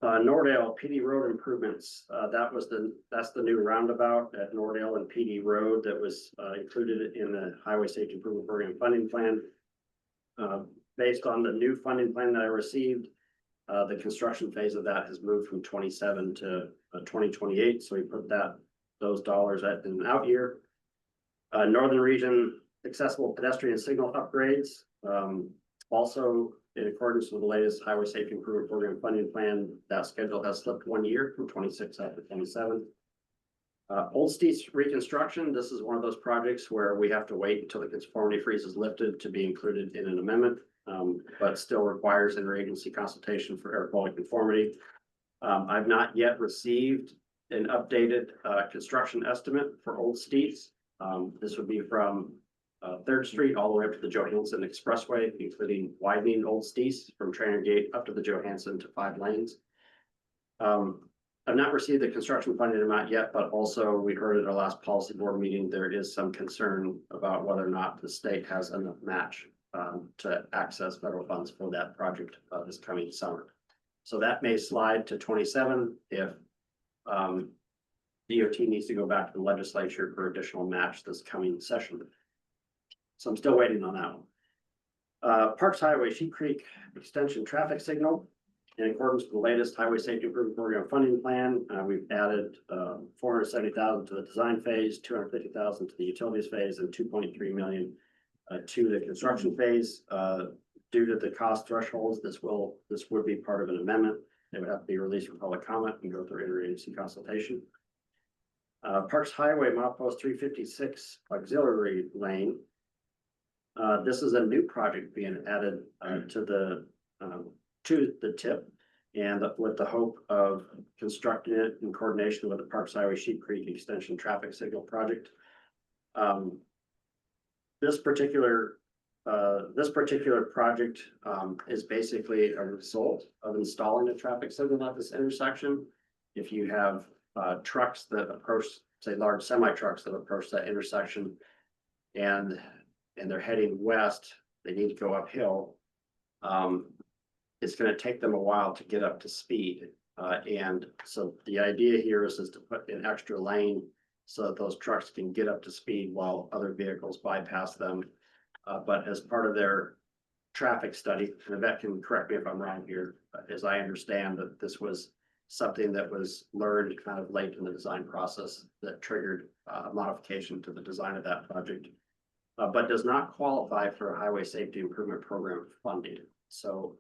Nordale PD Road improvements. That's the new roundabout at Nordale and PD Road that was included in the Highway Safety Improvement Program funding plan. Based on the new funding plan that I received, the construction phase of that has moved from 27 to 2028. So we put those dollars at an out year. Northern region accessible pedestrian signal upgrades. Also in accordance with the latest Highway Safety Improvement Program funding plan, that schedule has slipped 1 year from 26 out to 27. Old Steets reconstruction. This is one of those projects where we have to wait until the conformity freeze is lifted to be included in an amendment. But still requires interagency consultation for air quality conformity. I've not yet received an updated construction estimate for Old Steets. This would be from 3rd Street all the way up to the Johansson Expressway, including widening Old Steets from Trainer Gate up to the Johansson to 5 lanes. I've not received the construction funding amount yet, but also we heard at our last policy board meeting, there is some concern about whether or not the state has enough match to access federal funds for that project this coming summer. So that may slide to 27 if DOT needs to go back to the legislature for additional match this coming session. So I'm still waiting on that one. Parks Highway Sheep Creek Extension traffic signal. In accordance with the latest Highway Safety Improvement Program funding plan, we've added $470,000 to the design phase, $250,000 to the utilities phase, and $2.3 million to the construction phase. Due to the cost thresholds, this would be part of an amendment. It would have to be released for public comment and go through interagency consultation. Parks Highway Milepost 356 auxiliary lane. This is a new project being added to the tip, and with the hope of constructing it in coordination with the Parks Highway Sheep Creek Extension traffic signal project. This particular project is basically a result of installing a traffic signal at this intersection. If you have trucks that approach, say, large semi trucks that approach that intersection, and they're heading west, they need to go uphill. It's going to take them a while to get up to speed. And so the idea here is to put an extra lane so that those trucks can get up to speed while other vehicles bypass them. But as part of their traffic study, and Yvette can correct me if I'm wrong here, as I understand that this was something that was learned kind of late in the design process that triggered a modification to the design of that project, but does not qualify for a Highway Safety Improvement Program funding. So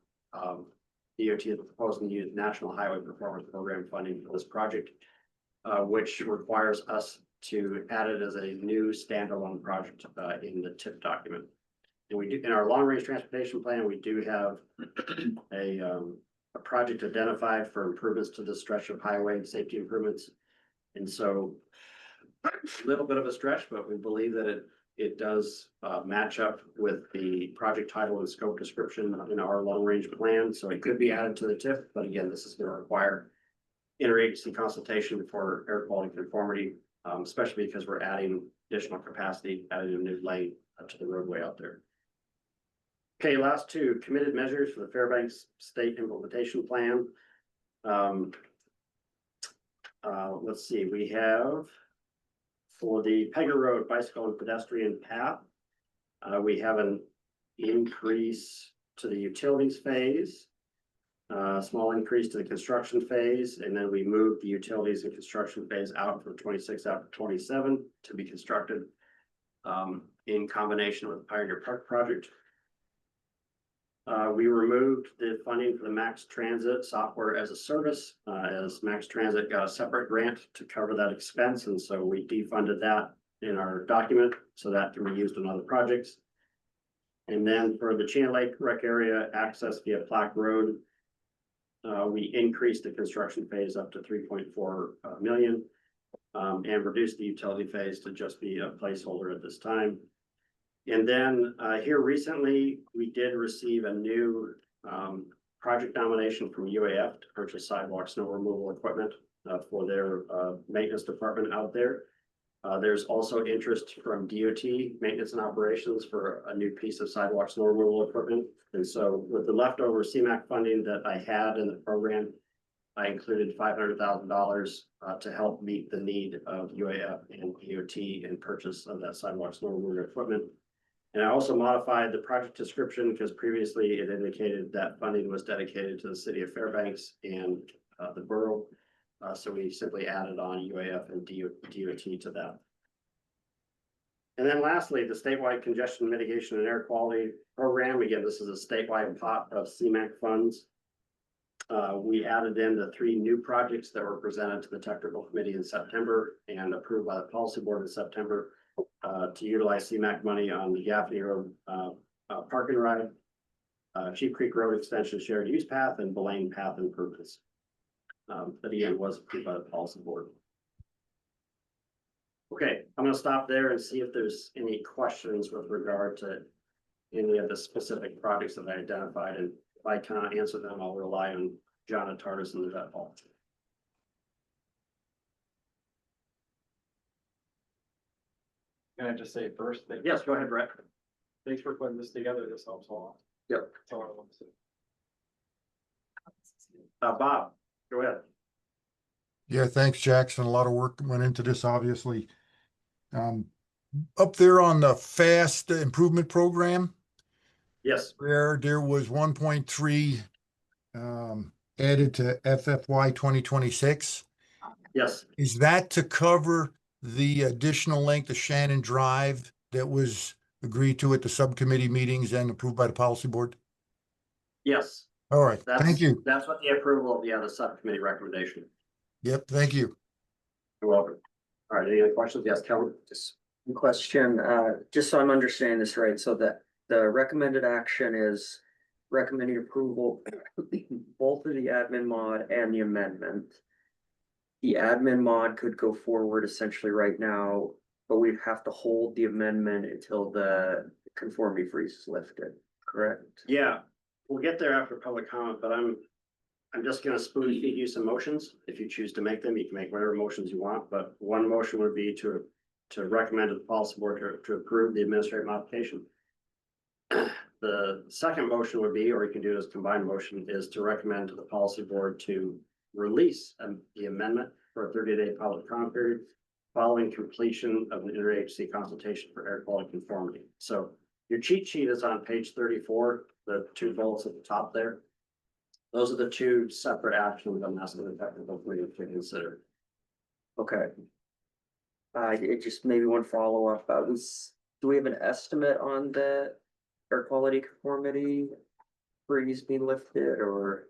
DOT is proposing to use National Highway Performance Program funding for this project, which requires us to add it as a new standalone project in the TIP document. And we do, in our long range transportation plan, we do have a project identified for improvements to this stretch of highway safety improvements. And so a little bit of a stretch, but we believe that it does match up with the project title and scope description in our long range plan. So it could be added to the TIP, but again, this is going to require interagency consultation for air quality conformity, especially because we're adding additional capacity, adding a new lane to the roadway out there. Okay, last two committed measures for the Fairbanks State Implementation Plan. Let's see, we have for the Pega Road bicycle and pedestrian path, we have an increase to the utilities phase, small increase to the construction phase, and then we moved the utilities and construction phase out from 26 out to 27 to be constructed in combination with the Pioneer Park project. We removed the funding for the Max Transit software as a service, as Max Transit got a separate grant to cover that expense. And so we defunded that in our document so that can be used on other projects. And then for the Chena Lake Rec Area access via Plaque Road, we increased the construction phase up to 3.4 million and reduced the utility phase to just be a placeholder at this time. And then here recently, we did receive a new project nomination from UAF to purchase sidewalk snow removal equipment for their maintenance department out there. There's also interest from DOT maintenance and operations for a new piece of sidewalk snow removal equipment. And so with the leftover CMAQ funding that I had in the program, I included $500,000 to help meet the need of UAF and DOT in purchase of that sidewalk snow removal equipment. And I also modified the project description because previously it indicated that funding was dedicated to the city of Fairbanks and the borough. So we simply added on UAF and DOT to that. And then lastly, the statewide congestion mitigation and air quality program. Again, this is a statewide pot of CMAQ funds. We added in the 3 new projects that were presented to the technical committee in September and approved by the policy board in September. To utilize CMAQ money on the Gaffney Road Park and Ride, Sheep Creek Road Extension Shared Use Path, and Belane Path improvements. That again was approved by the policy board. Okay, I'm going to stop there and see if there's any questions with regard to any of the specific projects that I identified. And if I cannot answer them, I'll rely on John Atardis and the vet hall. Can I just say first that Yes, go ahead, Brett. thanks for putting this together. This helps a lot. Yep. That's all I want to say. Bob, go ahead. Yeah, thanks, Jackson. A lot of work went into this, obviously. Up there on the FAST improvement program, Yes, where there was 1.3 added to FFY 2026. yes, Is that to cover the additional length of Shannon Drive that was agreed to at the subcommittee meetings and approved by the policy board? yes. All right, thank you. That's what the approval of the subcommittee recommendation. Yep, thank you. You're welcome. All right, any other questions? Yes, Kelly? Just one question, just so I'm understanding this right, so that the recommended action is recommending approval both of the admin mod and the amendment. The admin mod could go forward essentially right now, but we'd have to hold the amendment until the conformity freeze is lifted, correct? Yeah, we'll get there after public comment, but I'm just gonna spoon feed you some motions. If you choose to make them, you can make whatever motions you want, but one motion would be to recommend to the policy board to approve the administrative modification. The second motion would be, or you can do it as combined motion, is to recommend to the policy board to release the amendment for a 30-day public comment period following completion of an interagency consultation for air quality conformity. So your cheat sheet is on page 34, the two bullets at the top there. Those are the two separate actions I'm asking the technical committee to consider. Okay. It just maybe one follow-up, do we have an estimate on the air quality conformity freeze being lifted, or?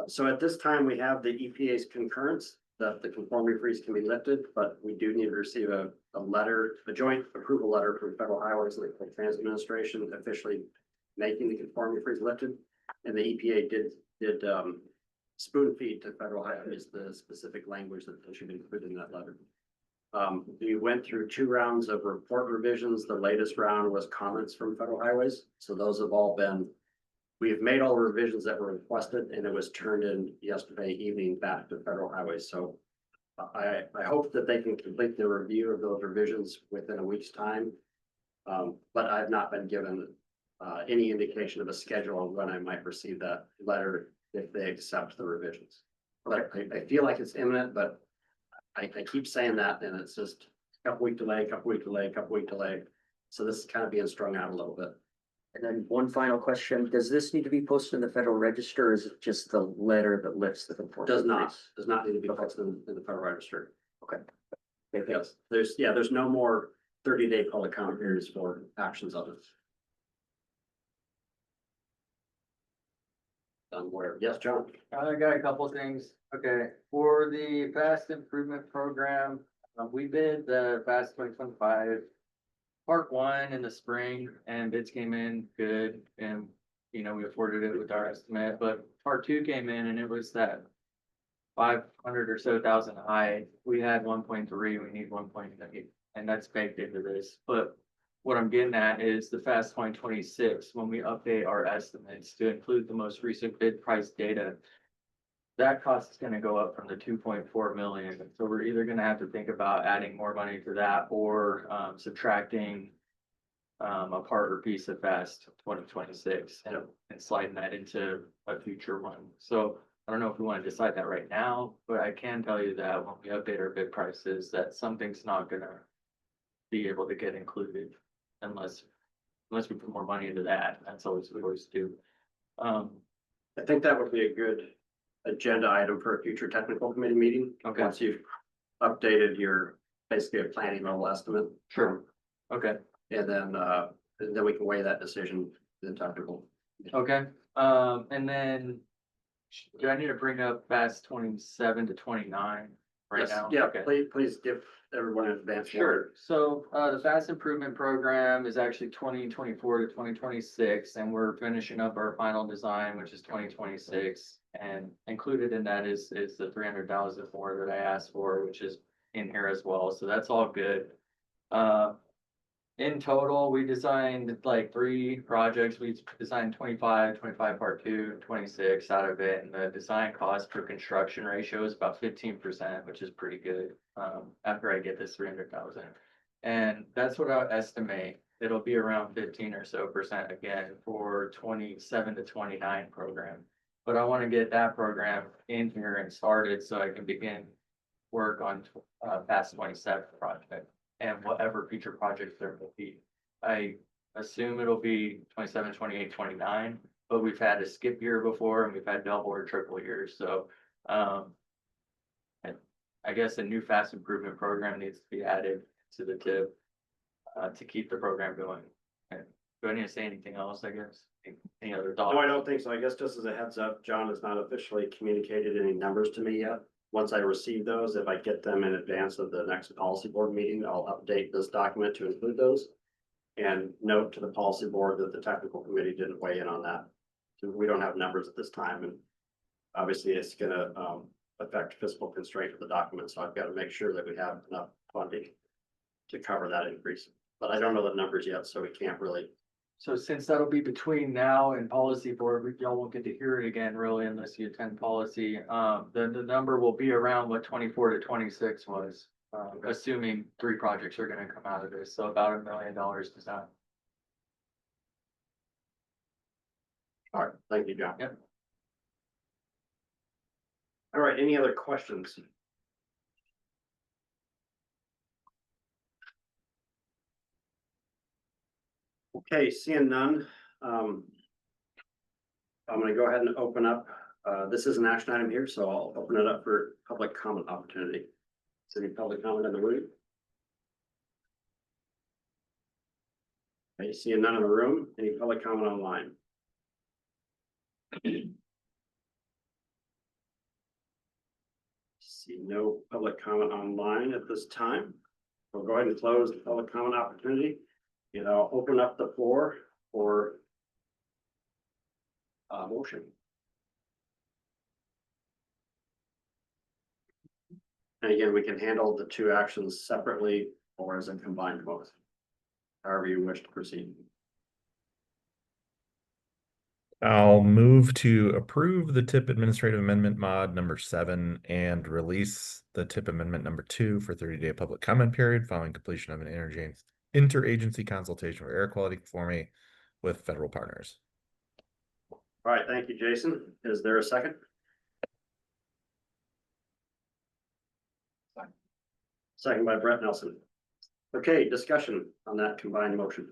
So at this time, we have the EPA's concurrence that the conformity freeze can be lifted, but we do need to receive a letter, a joint approval letter from Federal Highways and the Transit Administration officially making the conformity freeze lifted. And the EPA did spoon feed to Federal Highways the specific language that should be included in that letter. We went through 2 rounds of report revisions. The latest round was comments from Federal Highways. So those have all been, we've made all the revisions that were requested, and it was turned in yesterday evening back to Federal Highways. So I hope that they can complete the review of those revisions within a week's time. But I've not been given any indication of a schedule on when I might receive that letter if they accept the revisions. But I feel like it's imminent, but I keep saying that, and it's just a couple week delay, couple week delay, couple week delay. So this is kind of being strung out a little bit. And then one final question, does this need to be posted in the Federal Register, or is it just the letter that lifts the conformity? Does not need to be posted in the Federal Register. Okay, Yes, there's no more 30-day public comment periods for actions of it. Where, yes, John? I got a couple things. Okay, for the fast improvement program, we bid the fast 2025 part 1 in the spring, and bids came in good, and we afforded it with our estimate. But part 2 came in, and it was that 500 or so thousand high. We had 1.3, we need 1.8, and that's baked into this. But what I'm getting at is the fast 2026, when we update our estimates to include the most recent bid price data, that cost is gonna go up from the 2.4 million. So we're either gonna have to think about adding more money to that or subtracting a part or piece of fast 2026 and sliding that into a future one. So I don't know if we want to decide that right now, but I can tell you that when we update our bid prices, that something's not gonna be able to get included unless we put more money into that. That's always we always do. I think that would be a good agenda item for a future technical committee meeting. Okay. Once you've updated your, basically a planning level estimate. Sure. Okay. And then we can weigh that decision in technical. Okay. And then do I need to bring up fast 27 to 29 right Yes, now? yeah, Okay. please give everyone an advance. Sure. So the fast improvement program is actually 2024 to 2026, and we're finishing up our final design, which is 2026. And included in that is the 300,000 more that I asked for, which is in here as well. So that's all good. In total, we designed like 3 projects. We designed 25 part 2, 26 out of it. And the design cost per construction ratio is about 15%, which is pretty good. After I get this 300,000. And that's what I estimate. It'll be around 15% again for 27 to 29 program. But I want to get that program in here and started so I can begin work on past 27 project and whatever future projects there will be. I assume it'll be 27, 28, 29, but we've had a skip year before and we've had double or triple years. So I guess a new fast improvement program needs to be added to the tip to keep the program going. And do I need to say anything else, I guess? Any other thoughts? No, I don't think so. I guess just as a heads up, John has not officially communicated any numbers to me yet. Once I receive those, if I get them in advance of the next policy board meeting, I'll update this document to include those. And note to the policy board that the technical committee didn't weigh in on that. So we don't have numbers at this time, and obviously it's gonna affect fiscal constraint of the document, so I've got to make sure that we have enough funding to cover that increase. But I don't know the numbers yet, so we can't really. So since that'll be between now and policy board, y'all won't get to hear it again really unless you attend policy. The number will be around what 24 to 26 was, assuming 3 projects are gonna come out of this, so about $1 million design. All right, thank you, John. Yep. All right, any other questions? Okay, seeing none, I'm gonna go ahead and open up, this is an action item here, so I'll open it up for public comment opportunity. Is there any public comment in the room? Okay, seeing none in the room, any public comment online? See no public comment online at this time. We'll go ahead and close the public comment opportunity. And I'll open up the floor for motion. And again, we can handle the 2 actions separately or as a combined motion. However you wish to proceed. I'll move to approve the tip administrative amendment mod number 7 and release the tip amendment number 2 for 30-day public comment period following completion of an interagency consultation for air quality conformity with federal partners. All right, thank you, Jason. Is there a second? Second by Brett Nelson. Okay, discussion on that combined motion.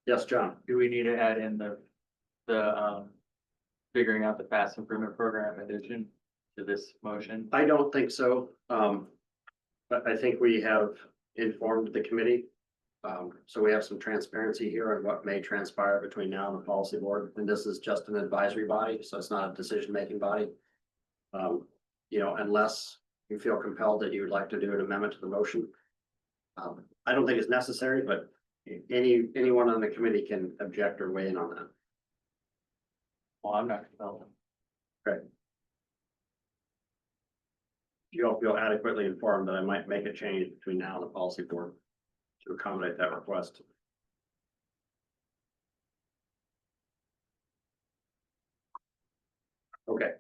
Yes, John. Do we need to add in the figuring out the fast improvement program addition to this motion? I don't think so. But I think we have informed the committee. So we have some transparency here on what may transpire between now and the policy board. And this is just an advisory body, so it's not a decision-making body. You know, unless you feel compelled that you would like to do an amendment to the motion. I don't think it's necessary, but anyone on the committee can object or weigh in on that. Well, I'm not compelled. You all feel adequately informed that I might make a change between now and the policy board to accommodate that request. Okay.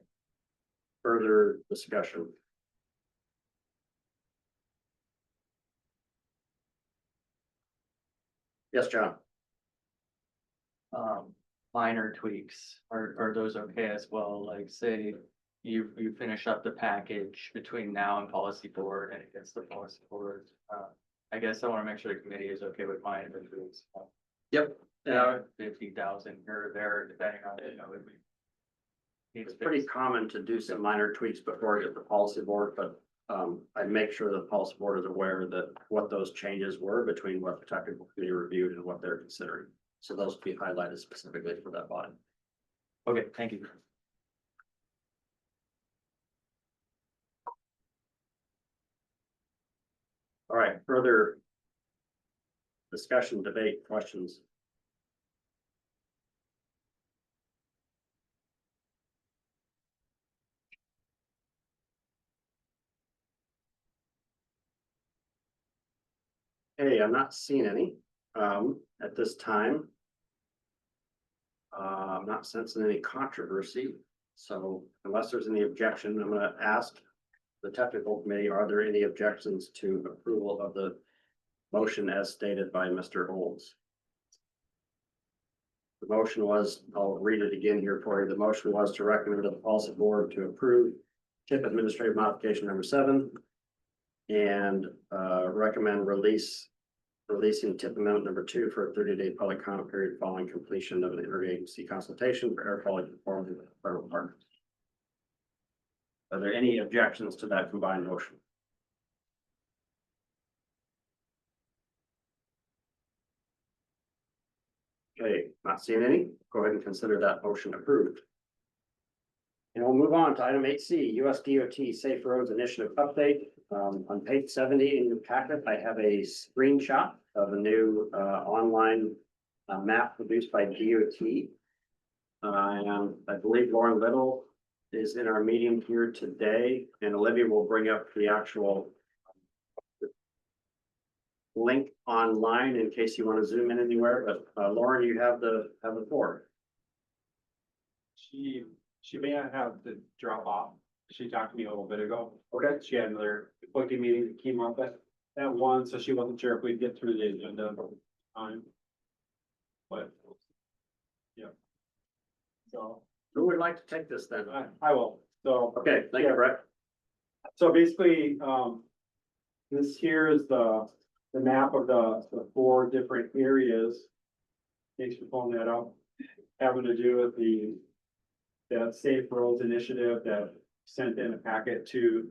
Further discussion. Yes, John. Minor tweaks, are those okay as well? Like say you finish up the package between now and policy board and it gets the policy board. I guess I want to make sure the committee is okay with minor tweaks. Yep. 50,000 here or there, depending on, you know, It's pretty common to do some minor tweaks before you get the policy board, but I'd make sure the policy board is aware that what those changes were between what the technical committee reviewed and what they're considering. So those will be highlighted specifically for that body. Okay, thank you. All right, further discussion, debate, questions? Hey, I'm not seeing any at this time. I'm not sensing any controversy. So unless there's any objection, I'm gonna ask the technical committee, are there any objections to approval of the motion as stated by Mr. Olds? The motion was, I'll read it again here for you. The motion was to recommend to the policy board to approve tip administrative modification number 7 and recommend releasing tip amendment number 2 for a 30-day public comment period following completion of an interagency consultation for air quality conformity with the federal department. Are there any objections to that combined motion? Okay, not seeing any. Go ahead and consider that motion approved. And we'll move on to item 8C, US DOT Safe Roads Initiative Update. On page 70 in your packet, I have a screenshot of a new online map produced by DOT. And I believe Lauren Little is in our meeting here today, and Olivia will bring up the actual link online in case you want to zoom in anywhere, but Lauren, you have the floor. She may not have to drop off. She talked to me a little bit ago. Okay. She had another booking meeting that came up at 1, so she wasn't sure if we'd get through the agenda time. But, yeah. So, Who would like to take this then? I will. So, Okay, thank you, Brett. so basically, this here is the map of the 4 different areas. Thanks for pulling that up. Having to do with that Safe Roads Initiative that sent in a packet to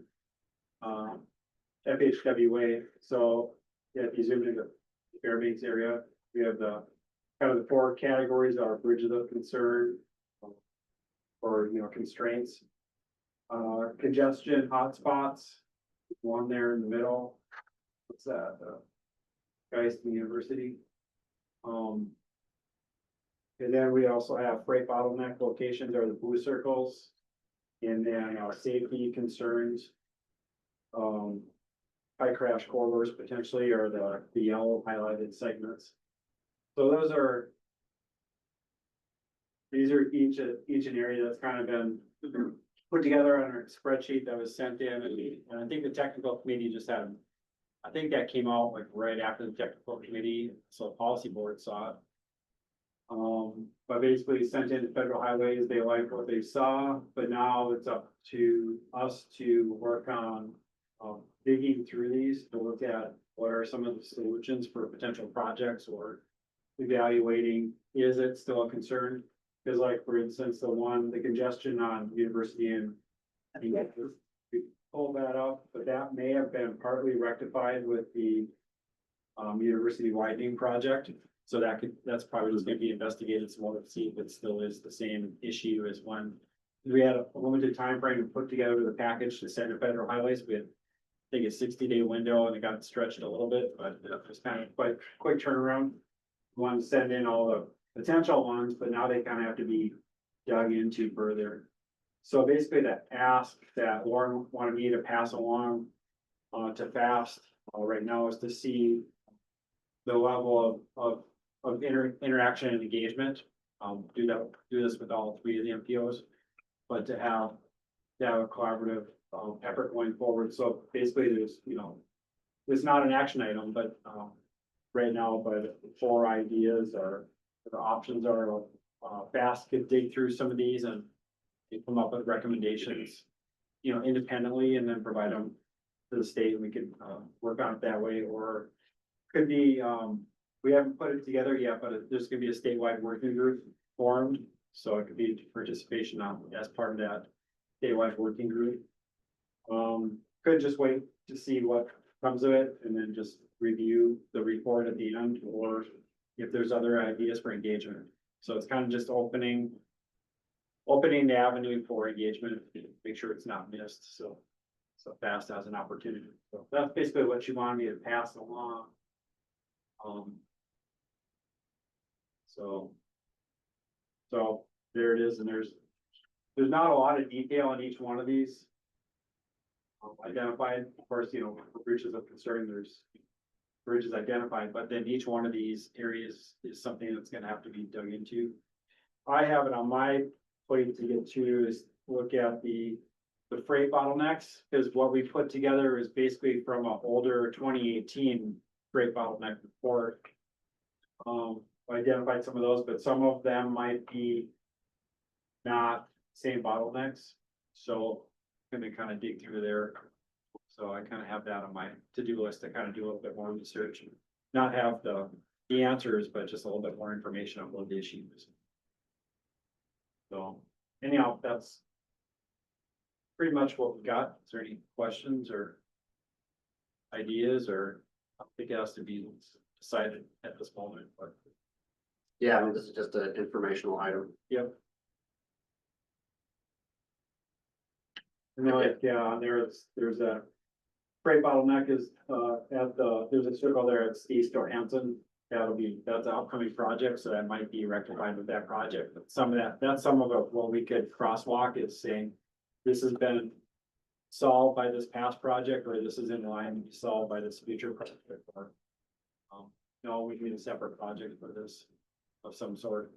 FHWA. So yeah, if you zoom into the Fairbanks area, we have the kind of the 4 categories are bridges of concern or constraints, congestion hotspots, one there in the middle. What's that? Geismar University. And then we also have freight bottleneck locations are the blue circles. And then safety concerns. High crash corridors potentially are the yellow highlighted segments. So these are each an area that's kind of been put together on a spreadsheet that was sent in. And I think the technical committee just had, I think that came out like right after the technical committee, so the policy board saw it. But basically sent in to Federal Highways, they like what they saw, but now it's up to us to work on digging through these to look at what are some of the solutions for potential projects or evaluating, is it still a concern? Because like, for instance, the congestion on University and I think we pulled that up, but that may have been partly rectified with the university widening project. So that's probably just gonna be investigated some more to see if it still is the same issue as when we had a limited time frame to put together the package to send to Federal Highways. We had, I think, a 60-day window and it got stretched a little bit, but it was kind of quite quick turnaround. We wanted to send in all the potential ones, but now they kind of have to be dug into further. So basically the ask that Lauren wanted me to pass along to FAST right now is to see the level of interaction and engagement. Do this with all 3 of the MPOs, but to have a collaborative effort going forward. So basically there's, it's not an action item, but right now, but 4 ideas or the options are FAST could dig through some of these and come up with recommendations, independently and then provide them to the state. We could work on it that way, or could be, we haven't put it together yet, but there's gonna be a statewide working group formed. So it could be participation as part of that statewide working group. Could just wait to see what comes of it and then just review the report at the end, or if there's other ideas for engagement. So it's kind of just opening the avenue for engagement, make sure it's not missed. So FAST has an opportunity. So that's basically what you wanted me to pass along. So there it is, and there's not a lot of detail on each one of these. Identified, of course, for bridges of concern, there's bridges identified, but then each one of these areas is something that's gonna have to be dug into. I have it on my plate to get to is look at the the freight bottlenecks, because what we put together is basically from an older 2018 freight bottleneck report. I identified some of those, but some of them might be not same bottlenecks, so gonna kind of dig through there. So I kind of have that on my to-do list to kind of do a little bit more research, and not have the answers, but just a little bit more information on what the issue is. So anyhow, that's pretty much what we got. Is there any questions or ideas, or I think it has to be decided at this moment, but Yeah, I mean, this is just an informational item. yep. And then like, yeah, on there's a freight bottleneck is, there's a circle there at East or Hampton. That's an upcoming project, so that might be rectified with that project, but some of that's some of it, what we could crosswalk is saying. This has been solved by this past project, or this is in line to be solved by this future project, or. No, we need a separate project for this of some sort.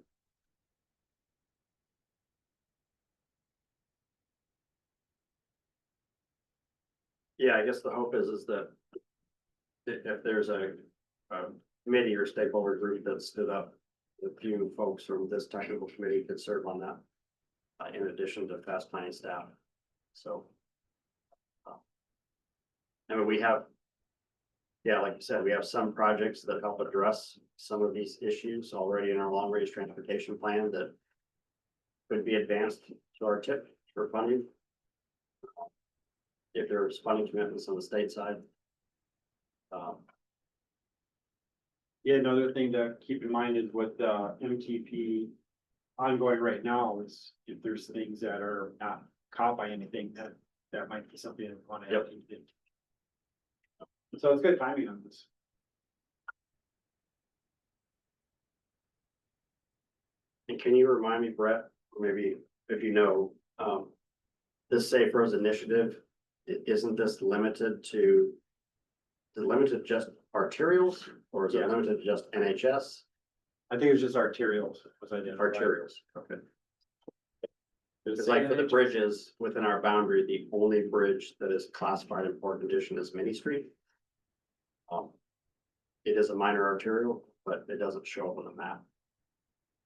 Yeah, I guess the hope is that if there's a committee or stakeholder group that stood up, a few folks from this technical committee could serve on that, in addition to fast planning staff. So. I mean, we have, yeah, like you said, we have some projects that help address some of these issues already in our long range transportation plan that could be advanced to our tip for funding. If there's funding commitments on the state side. Yeah, another thing to keep in mind is with MTP ongoing right now is if there's things that are not caught by anything, that might be something that we want to. Yep. So it's good timing on this. And can you remind me, Brett, or maybe if you know, this Safe Roads initiative, isn't this limited to? Is it limited just arterials, or is it Yeah. limited to just NHS I think it's just arterials was identified. arterials? Okay. It's like for the bridges within our boundary, the only bridge that is classified in poor condition is Mini Street. It is a minor arterial, but it doesn't show up on the map.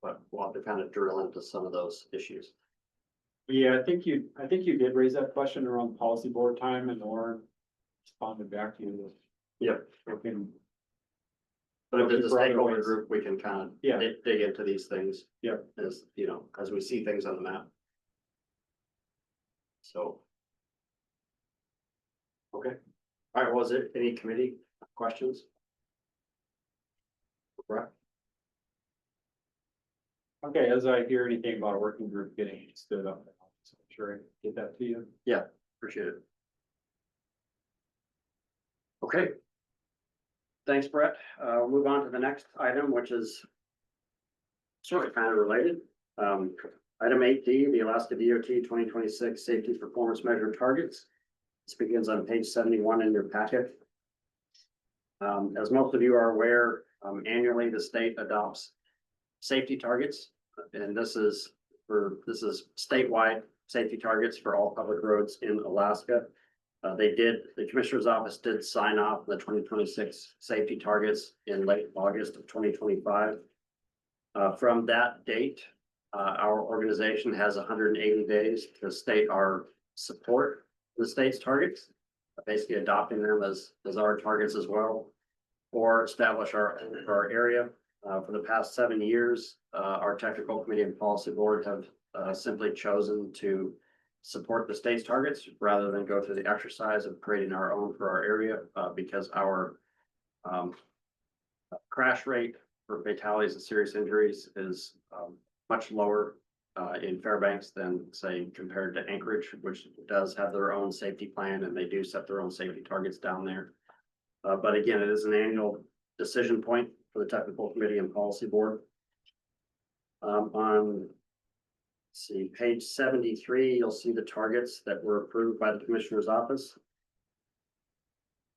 But we'll have to kind of drill into some of those issues. Yeah, I think you did raise that question around policy board time, and Lauren responded back to you. Yep. Okay. But if there's a Looking for other stakeholder ways. group, we can kind of Yeah. dig into these things. Yep. As, you know, as we see things on the map. So. Okay, all right, was there any committee questions? Brett? Okay, as I hear anything about a working group getting stood up, so I'm sure I can get that to you. Appreciate it. Okay. Thanks, Brett. We'll move on to the next item, which is sort of kind of related. Item 8D, the Alaska DOT 2026 Safety Performance Measure Targets. This begins on page 71 in your packet. As most of you are aware, annually the state adopts safety targets, and this is statewide safety targets for all public roads in Alaska. The commissioner's office did sign off the 2026 safety targets in late August of 2025. From that date, our organization has 180 days to state our support for the state's targets, basically adopting them as our targets as well, or establish our area. For the past 7 years, our technical committee and policy board have simply chosen to support the state's targets rather than go through the exercise of creating our own for our area, because our crash rate for fatalities and serious injuries is much lower in Fairbanks than, say, compared to Anchorage, which does have their own safety plan, and they do set their own safety targets down there. But again, it is an annual decision point for the technical committee and policy board. On page 73, you'll see the targets that were approved by the commissioner's office.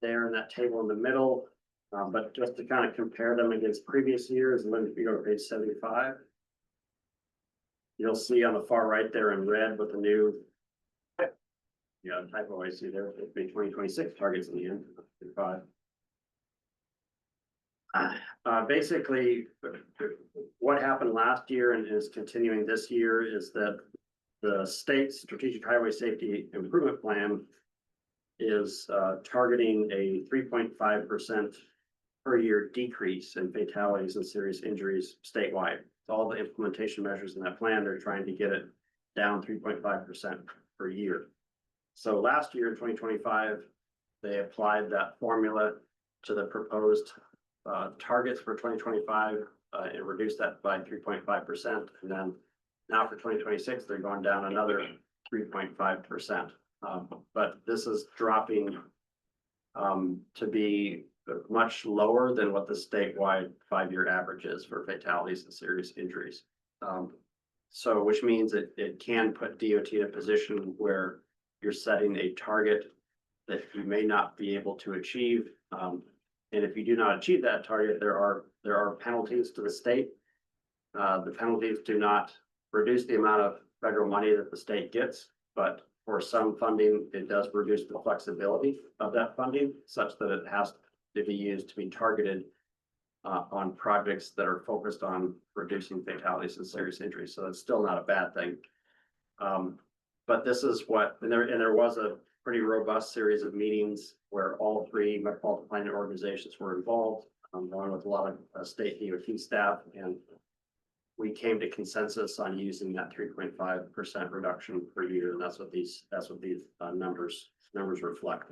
There in that table in the middle, but just to kind of compare them against previous years, and then if you go to page 75, you'll see on the far right there in red with the new Yeah, typo I see there, it'd be 2026 targets in the end, 5. Basically, what happened last year and is continuing this year is that the state's strategic highway safety improvement plan is targeting a 3.5% per year decrease in fatalities and serious injuries statewide. All the implementation measures in that plan, they're trying to get it down 3.5% per year. So last year in 2025, they applied that formula to the proposed targets for 2025 and reduced that by 3.5%. And then now for 2026, they're going down another 3.5%. But this is dropping to be much lower than what the statewide 5-year average is for fatalities and serious injuries. So which means it can put DOT in a position where you're setting a target that you may not be able to achieve. And if you do not achieve that target, there are penalties to the state. The penalties do not reduce the amount of federal money that the state gets, but for some funding, it does reduce the flexibility of that funding such that it has to be used to be targeted on projects that are focused on reducing fatalities and serious injuries. So it's still not a bad thing. But this is what, and there was a pretty robust series of meetings where all 3 metropolitan planning organizations were involved, along with a lot of state DOT staff, and we came to consensus on using that 3.5% reduction per year, and that's what these numbers reflect.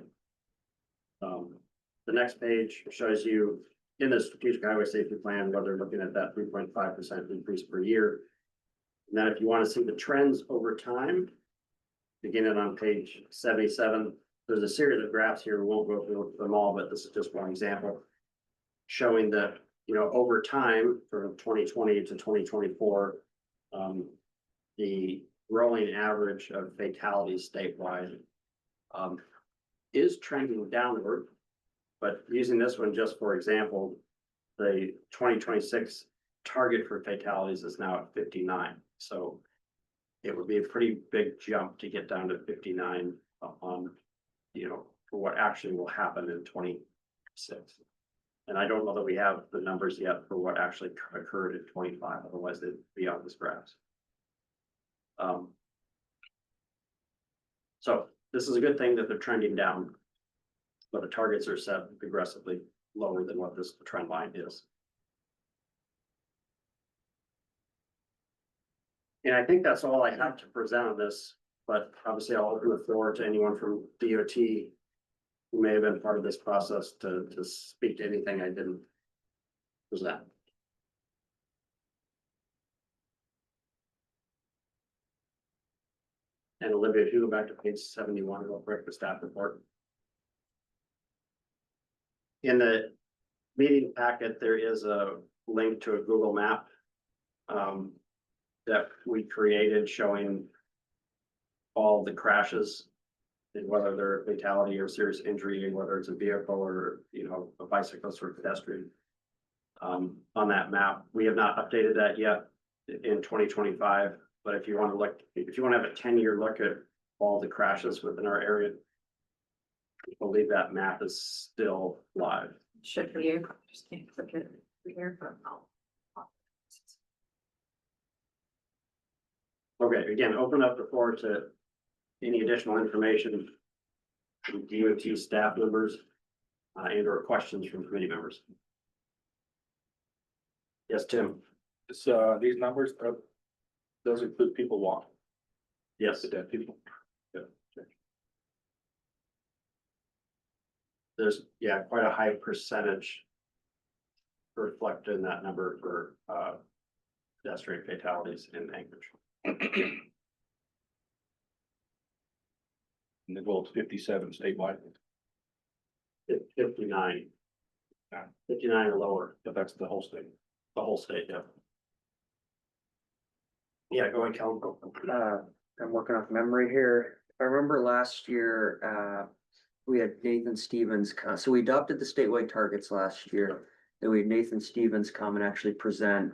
The next page shows you in the strategic highway safety plan whether they're looking at that 3.5% increase per year. And then if you want to see the trends over time, beginning on page 77, there's a series of graphs here. We won't go through them all, but this is just one example showing that, you know, over time from 2020 to 2024, the rolling average of fatalities statewide is trending downward. But using this one just for example, the 2026 target for fatalities is now at 59. So it would be a pretty big jump to get down to 59 on, you know, for what actually will happen in 26. And I don't know that we have the numbers yet for what actually occurred in 25, otherwise they'd be on this graphs. So this is a good thing that they're trending down, but the targets are set aggressively lower than what this trend line is. And I think that's all I have to present on this, but obviously I'll open the floor to anyone from DOT who may have been part of this process to speak to anything I didn't present. And Olivia, if you go back to page 71, real quick, the staff report. In the meeting packet, there is a link to a Google map that we created showing all the crashes and whether they're fatality or serious injury, and whether it's a vehicle or, you know, a bicyclist or pedestrian. On that map, we have not updated that yet in 2025. But if you want to look, if you want to have a 10-year look at all the crashes within our area, I believe that map is still live. Should be, just can't click it here. Okay, again, open up the floor to any additional information from DOT staff members and or questions from committee members. Yes, Tim. So these numbers, those include people walking, Yes, the dead people. there's, yeah, quite a high percentage reflected in that number for pedestrian fatalities in Anchorage. And the goal is 57 statewide, 59. 59 or lower, but that's the whole state. the whole state, yeah. Yeah, go ahead, Kellen. I'm working off memory here. I remember last year, we had Nathan Stevens, so we adopted the statewide targets last year. Then we had Nathan Stevens come and actually present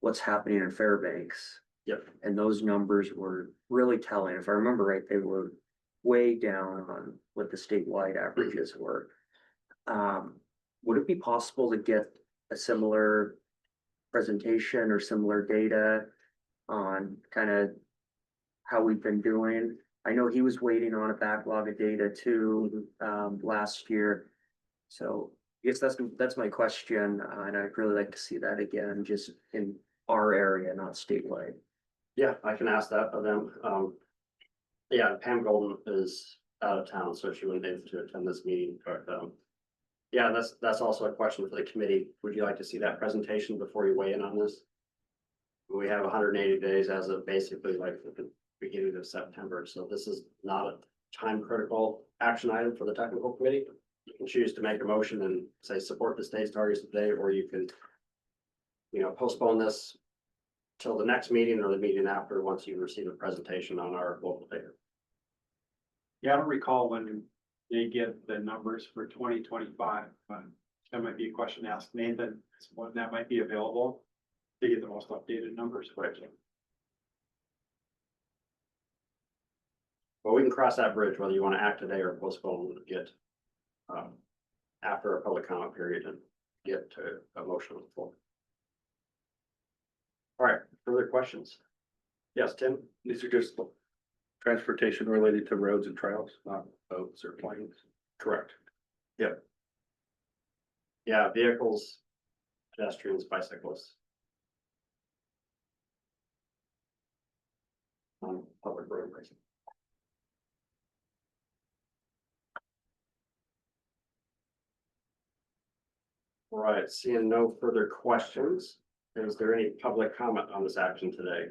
what's happening in Fairbanks. Yep. And those numbers were really telling. If I remember right, they were way down on what the statewide averages were. Would it be possible to get a similar presentation or similar data on kind of how we've been doing? I know he was waiting on a backlog of data too, last year. So I guess that's my question, and I'd really like to see that again, just in our area, not statewide. Yeah, I can ask that of them. Yeah, Pam Golden is out of town, so she wouldn't be able to attend this meeting, but, yeah, that's also a question for the committee. Would you like to see that presentation before you weigh in on this? We have 180 days as of basically like the beginning of September, so this is not a time critical action item for the technical committee. You can choose to make a motion and say support the state's targets today, or you can, postpone this till the next meeting or the meeting after, once you receive a presentation on our local data. Yeah, I don't recall when they get the numbers for 2025, but that might be a question to ask Nathan, when that might be available to get the most updated numbers. Well, we can cross that bridge, whether you want to act today or postpone, get after a public comment period and get to a motion on the floor. All right, further questions? Yes, Tim? These are just transportation related to roads and trails, not boats or planes. Correct. Yep. Yeah, vehicles, pedestrians, bicyclists. On public roadways. All right, seeing no further questions, is there any public comment on this action today?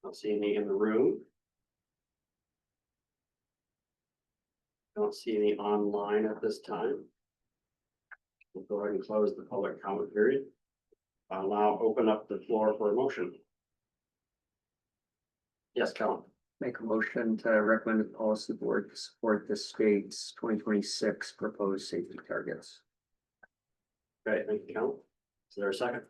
Don't see any in the room. Don't see any online at this time. We'll go ahead and close the public comment period. I'll now open up the floor for a motion. Yes, Kellen. Make a motion to recommend the policy board to support the state's 2026 proposed safety targets. Okay, thank you, Kellen. Is there a second?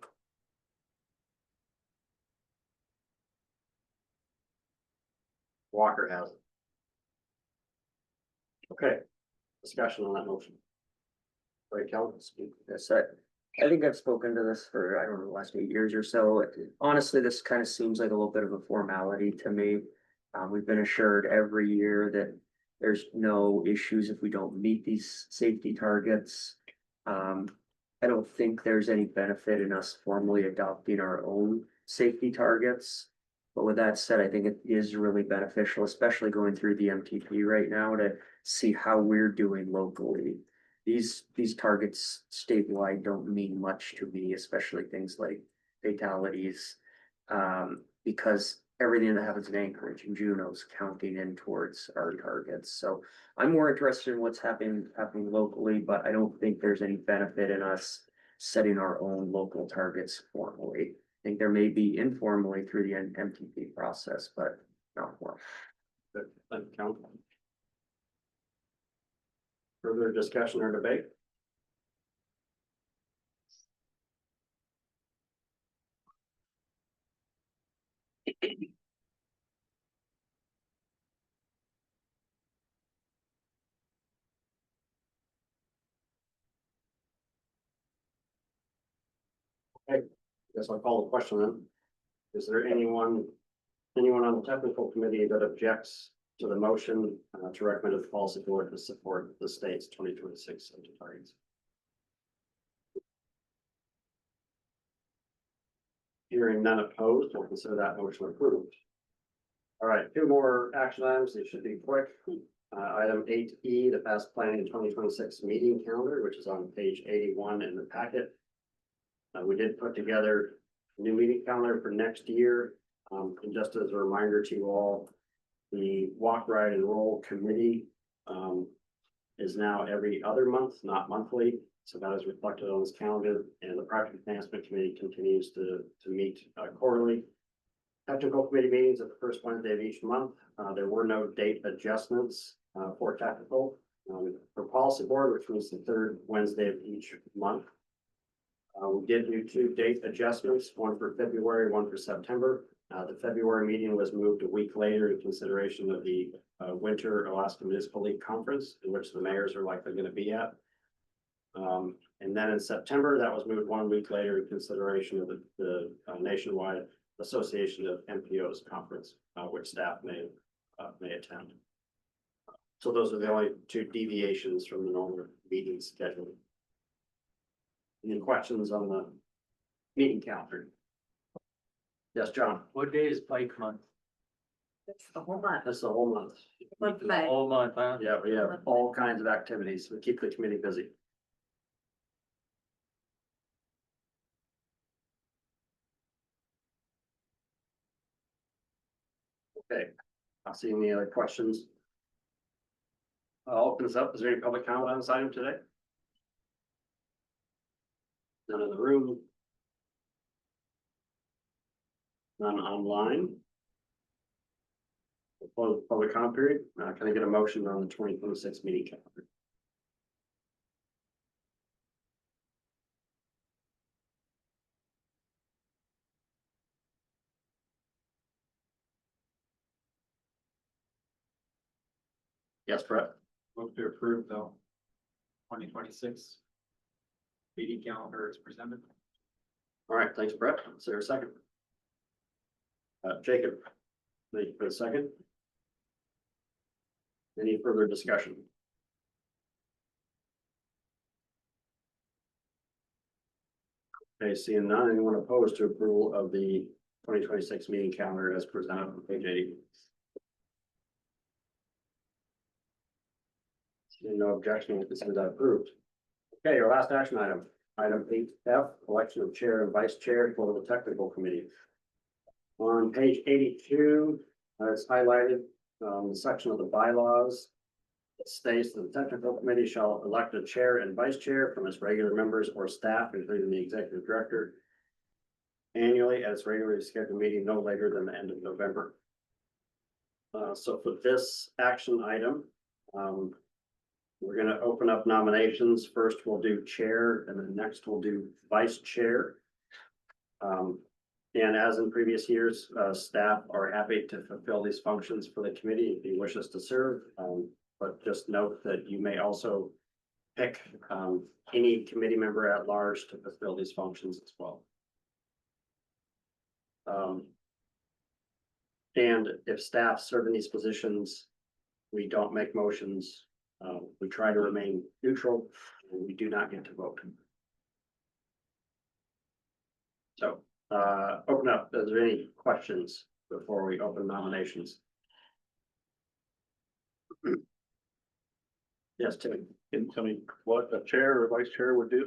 Walker has it. Okay, discussion on that motion. Right, Kellen? Yes, I think I've spoken to this for, I don't know, the last 8 years or so. Honestly, this kind of seems like a little bit of a formality to me. We've been assured every year that there's no issues if we don't meet these safety targets. I don't think there's any benefit in us formally adopting our own safety targets. But with that said, I think it is really beneficial, especially going through the MTP right now, to see how we're doing locally. These targets statewide don't mean much to me, especially things like fatalities, because everything that happens in Anchorage and Juneau is counting in towards our targets. So I'm more interested in what's happening locally, but I don't think there's any benefit in us setting our own local targets formally. I think there may be informally through the MTP process, but not formally. Good, thank you, Kellen. Further discussion or debate? Okay, guess I'll call the question then. Is there anyone on the technical committee that objects to the motion to recommend the policy board to support the state's 2026 safety targets? Hearing none opposed, we'll consider that motion approved. All right, 2 more action items. They should be quick. Item 8E, the fast planning 2026 meeting calendar, which is on page 81 in the packet. We did put together a new meeting calendar for next year. And just as a reminder to you all, the walk, ride, and roll committee is now every other month, not monthly. So that is reflected on this calendar, and the project advancement committee continues to meet quarterly. Technical committee meetings at the first Wednesday of each month. There were no date adjustments for technical. For policy board, which was the 3rd Wednesday of each month. We did do 2 date adjustments, one for February, one for September. The February meeting was moved a week later in consideration of the Winter Alaska Municipal League Conference, in which the mayors are likely going to be at. And then in September, that was moved 1 week later in consideration of the nationwide Association of MPOs conference, which staff may attend. So those are the only 2 deviations from the normal meeting schedule. Any questions on the meeting calendar? Yes, John, What day is Bike Month? That's the whole month. that's the whole month. Month of The May. whole month, huh? Yeah, we have all kinds of activities. We keep the committee busy. Okay, I'll see any other questions. I'll open this up. Is there any public comment on this item today? None in the room. None online. We'll close the public comment period. Can I get a motion on the 2026 meeting calendar? Yes, Brett. Move to approve the 2026 meeting calendar is presented. All right, thanks, Brett. Is there a second? Jacob, thank you for the second. Any further discussion? Okay, seeing none, anyone opposed to approval of the 2026 meeting calendar as presented on page 80? Seeing no objection, we'll consider that approved. Okay, our last action item, item 8F, election of chair and vice chair for the technical committee. On page 82, it's highlighted, the section of the bylaws. It states that the technical committee shall elect a chair and vice chair from its regular members or staff, including the executive director, annually at its regularly scheduled meeting no later than the end of November. So for this action item, we're going to open up nominations. First, we'll do chair, and then next we'll do vice chair. And as in previous years, staff are happy to fulfill these functions for the committee if he wishes to serve. But just note that you may also pick any committee member at large to fulfill these functions as well. And if staff serve in these positions, we don't make motions. We try to remain neutral, and we do not get to vote. So, open up. Is there any questions before we open nominations? Yes, Tim. Can you tell me what a chair or vice chair would do?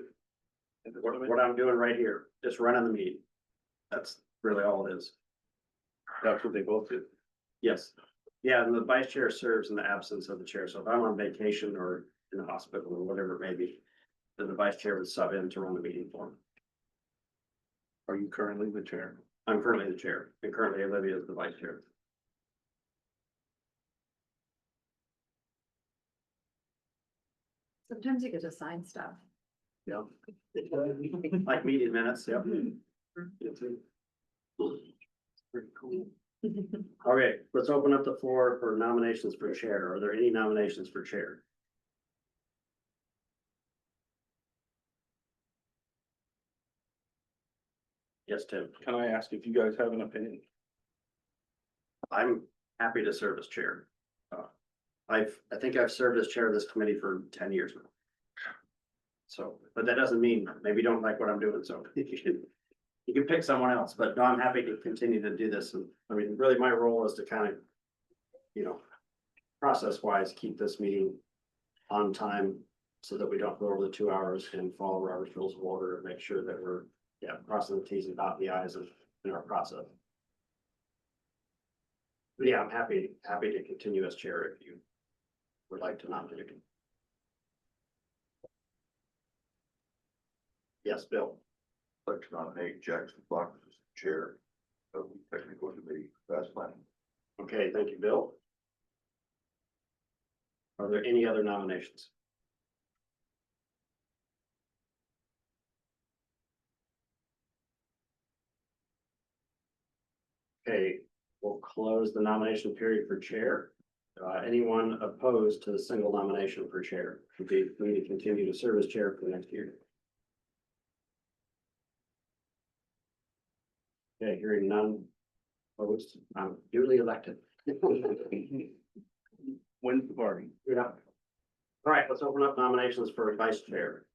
What I'm doing right here, just running the meeting. That's really all it is. That's what they both do. Yes. Yeah, and the vice chair serves in the absence of the chair. So if I'm on vacation or in the hospital or whatever it may be, then the vice chair would sub in to run the meeting for me. Are you currently the chair? I'm currently the chair, and currently Olivia is the vice chair. Sometimes you get to sign stuff. Yeah. Like meeting minutes, yep. Pretty cool. Okay, let's open up the floor for nominations for chair. Are there any nominations for chair? Yes, Tim. Can I ask if you guys have an opinion? I'm happy to serve as chair. I think I've served as chair of this committee for 10 years now. So, but that doesn't mean maybe you don't like what I'm doing, so you can pick someone else, but no, I'm happy to continue to do this. And I mean, really my role is to kind of, you know, process wise, keep this meeting on time so that we don't go over the 2 hours and follow Robert's rules of order and make sure that we're, crossing the T's and dotting the I's in our process. But yeah, I'm happy to continue as chair if you would like to nominate him. Yes, Bill. I'd like to nominate Jackson Fox as chair of the technical committee, fast planning. Okay, thank you, Bill. Are there any other nominations? Okay, we'll close the nomination period for chair. Anyone opposed to the single nomination for chair? Would be me to continue to serve as chair for the next year. Okay, hearing none opposed, I'm duly elected. When's the party? Yeah. All right, let's open up nominations for vice chair.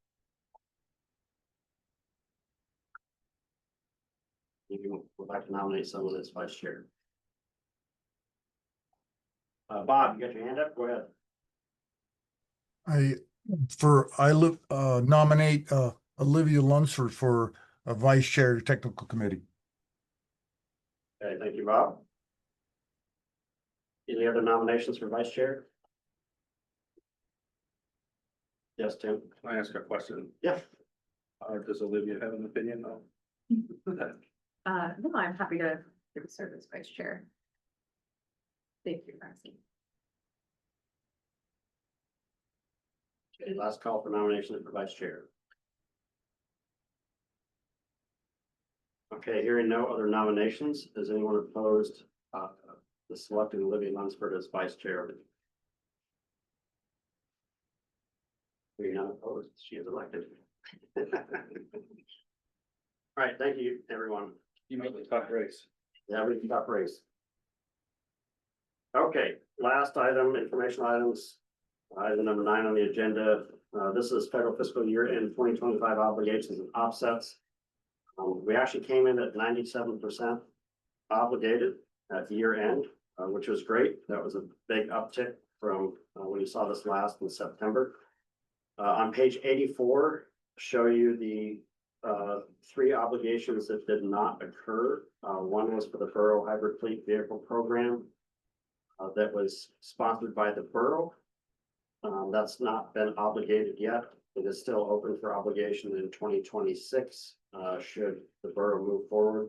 You would like to nominate someone as vice chair. Bob, you got your hand up? Go ahead. Nominate Olivia Lunsford for a vice chair of the technical committee. Okay, thank you, Bob. Any other nominations for vice chair? Yes, Tim? Can I ask a question? Yeah. Does Olivia have an opinion though? No, I'm happy to serve as vice chair. Thank you, Roxy. Okay, last call for nominations for vice chair. Okay, hearing no other nominations, is anyone opposed to selecting Olivia Lunsford as vice chair? Hearing none opposed, she is elected. All right, thank you, everyone. You made the tough race. Yeah, we can top race. Okay, last item, information items. Item number 9 on the agenda. This is federal fiscal year end 2025 obligations and offsets. We actually came in at 97% obligated at year end, which was great. That was a big uptick from when you saw this last in September. On page 84, show you the 3 obligations that did not occur. One was for the Borough Hybrid Fleet Vehicle Program that was sponsored by the borough. That's not been obligated yet. It is still open for obligation in 2026, should the borough move forward.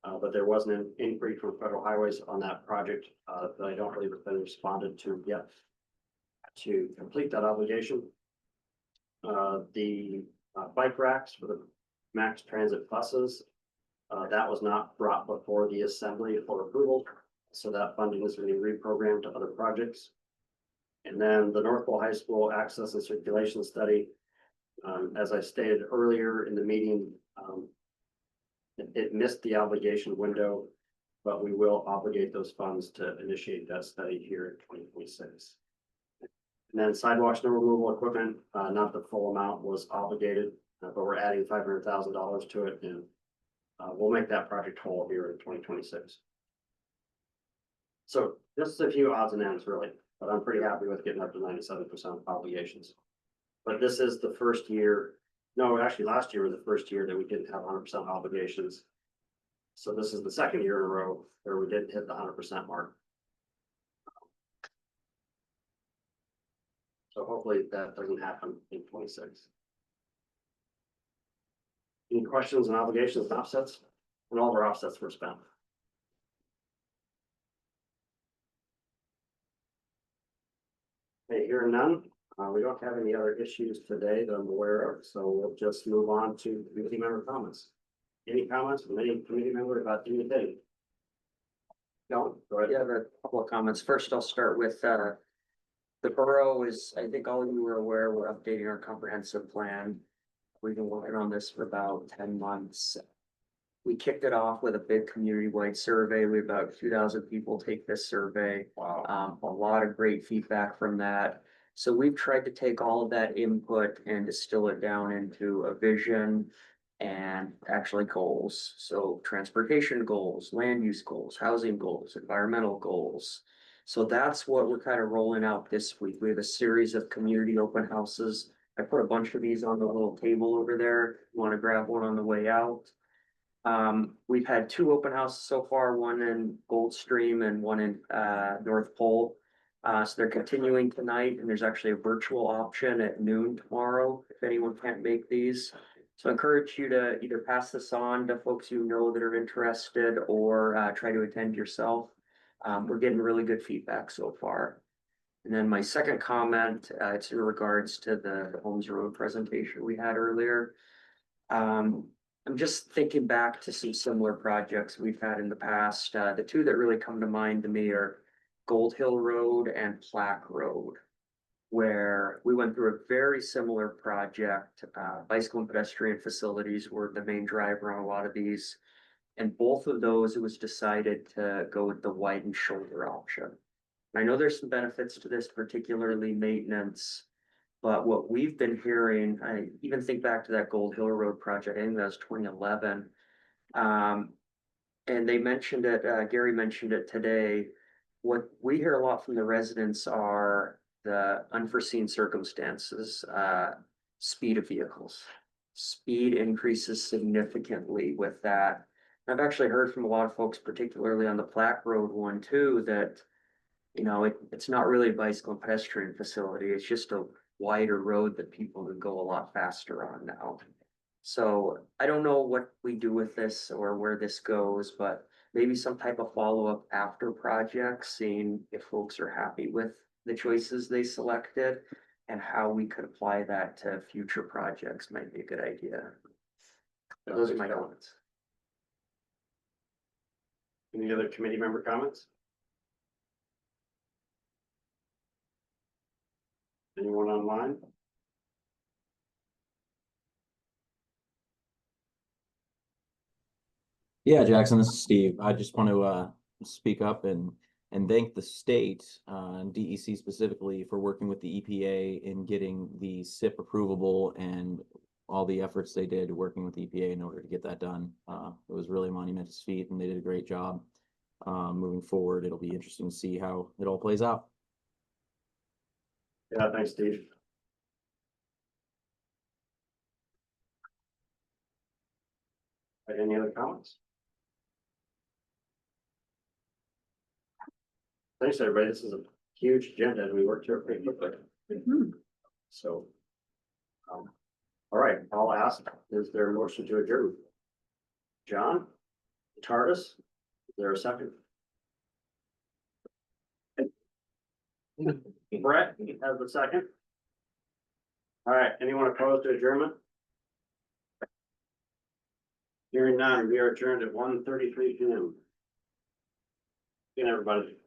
But there was an inquiry from Federal Highways on that project that I don't believe has been responded to yet to complete that obligation. The bike racks for the Max Transit buses, that was not brought before the assembly for approval. So that funding is going to be reprogrammed to other projects. And then the Northville High School access and circulation study, as I stated earlier in the meeting, it missed the obligation window, but we will obligate those funds to initiate that study here in 2026. And then sidewalk snow removal equipment, not the full amount was obligated, but we're adding $500,000 to it, and we'll make that project whole here in 2026. So just a few odds and ends, really, but I'm pretty happy with getting up to 97% obligations. But this is the first year. No, actually, last year was the first year that we didn't have 100% obligations. So this is the second year in a row where we didn't hit the 100% mark. So hopefully that doesn't happen in 26. Any questions on obligations and offsets? And all of our offsets were spent. Okay, hearing none. We don't have any other issues today that I'm aware of, so we'll just move on to committee member comments. Any comments from any committee member about anything? No, go ahead. Yeah, I have a couple of comments. First, I'll start with the borough is, I think all of you are aware, we're updating our comprehensive plan. We've been working on this for about 10 months. We kicked it off with a big community-wide survey. We had about 2,000 people take this survey. Wow. A lot of great feedback from that. So we've tried to take all of that input and distill it down into a vision and actually goals. So transportation goals, land use goals, housing goals, environmental goals. So that's what we're kind of rolling out this week. We have a series of community open houses. I put a bunch of these on the little table over there. You want to grab one on the way out. We've had 2 open houses so far, one in Goldstream and one in North Pole. So they're continuing tonight, and there's actually a virtual option at noon tomorrow if anyone can't make these. So I encourage you to either pass this on to folks you know that are interested or try to attend yourself. We're getting really good feedback so far. And then my second comment, it's in regards to the Holmes Road presentation we had earlier. I'm just thinking back to some similar projects we've had in the past. The two that really come to mind to me are Gold Hill Road and Plaque Road, where we went through a very similar project. Bicycle and pedestrian facilities were the main driver on a lot of these. And both of those, it was decided to go with the widened shoulder option. I know there's some benefits to this, particularly maintenance. But what we've been hearing, I even think back to that Gold Hill Road project, I think that was 2011. And they mentioned it, Gary mentioned it today. What we hear a lot from the residents are the unforeseen circumstances, speed of vehicles. Speed increases significantly with that. I've actually heard from a lot of folks, particularly on the Plaque Road one too, that, you know, it's not really a bicycle and pedestrian facility. It's just a wider road that people can go a lot faster on now. So I don't know what we do with this or where this goes, but maybe some type of follow-up after projects, seeing if folks are happy with the choices they selected and how we could apply that to future projects might be a good idea. Those are my comments. Any other committee member comments? Anyone online? Yeah, Jackson, this is Steve. I just want to speak up and thank the state and DEC specifically for working with the EPA in getting the SIP approvable and all the efforts they did working with the EPA in order to get that done. It was really a monumentous feat and they did a great job. Moving forward, it'll be interesting to see how it all plays out. Yeah, thanks, Steve. Any other comments? Thanks, everybody. This is a huge agenda and we worked through it pretty quickly. So, all right, I'll ask, is there a motion to adjourn? John? Tardis? Is there a second? Brett has the second. All right, anyone opposed to adjournment? Hearing none, we are adjourned at 1:33 p.m. Good, everybody.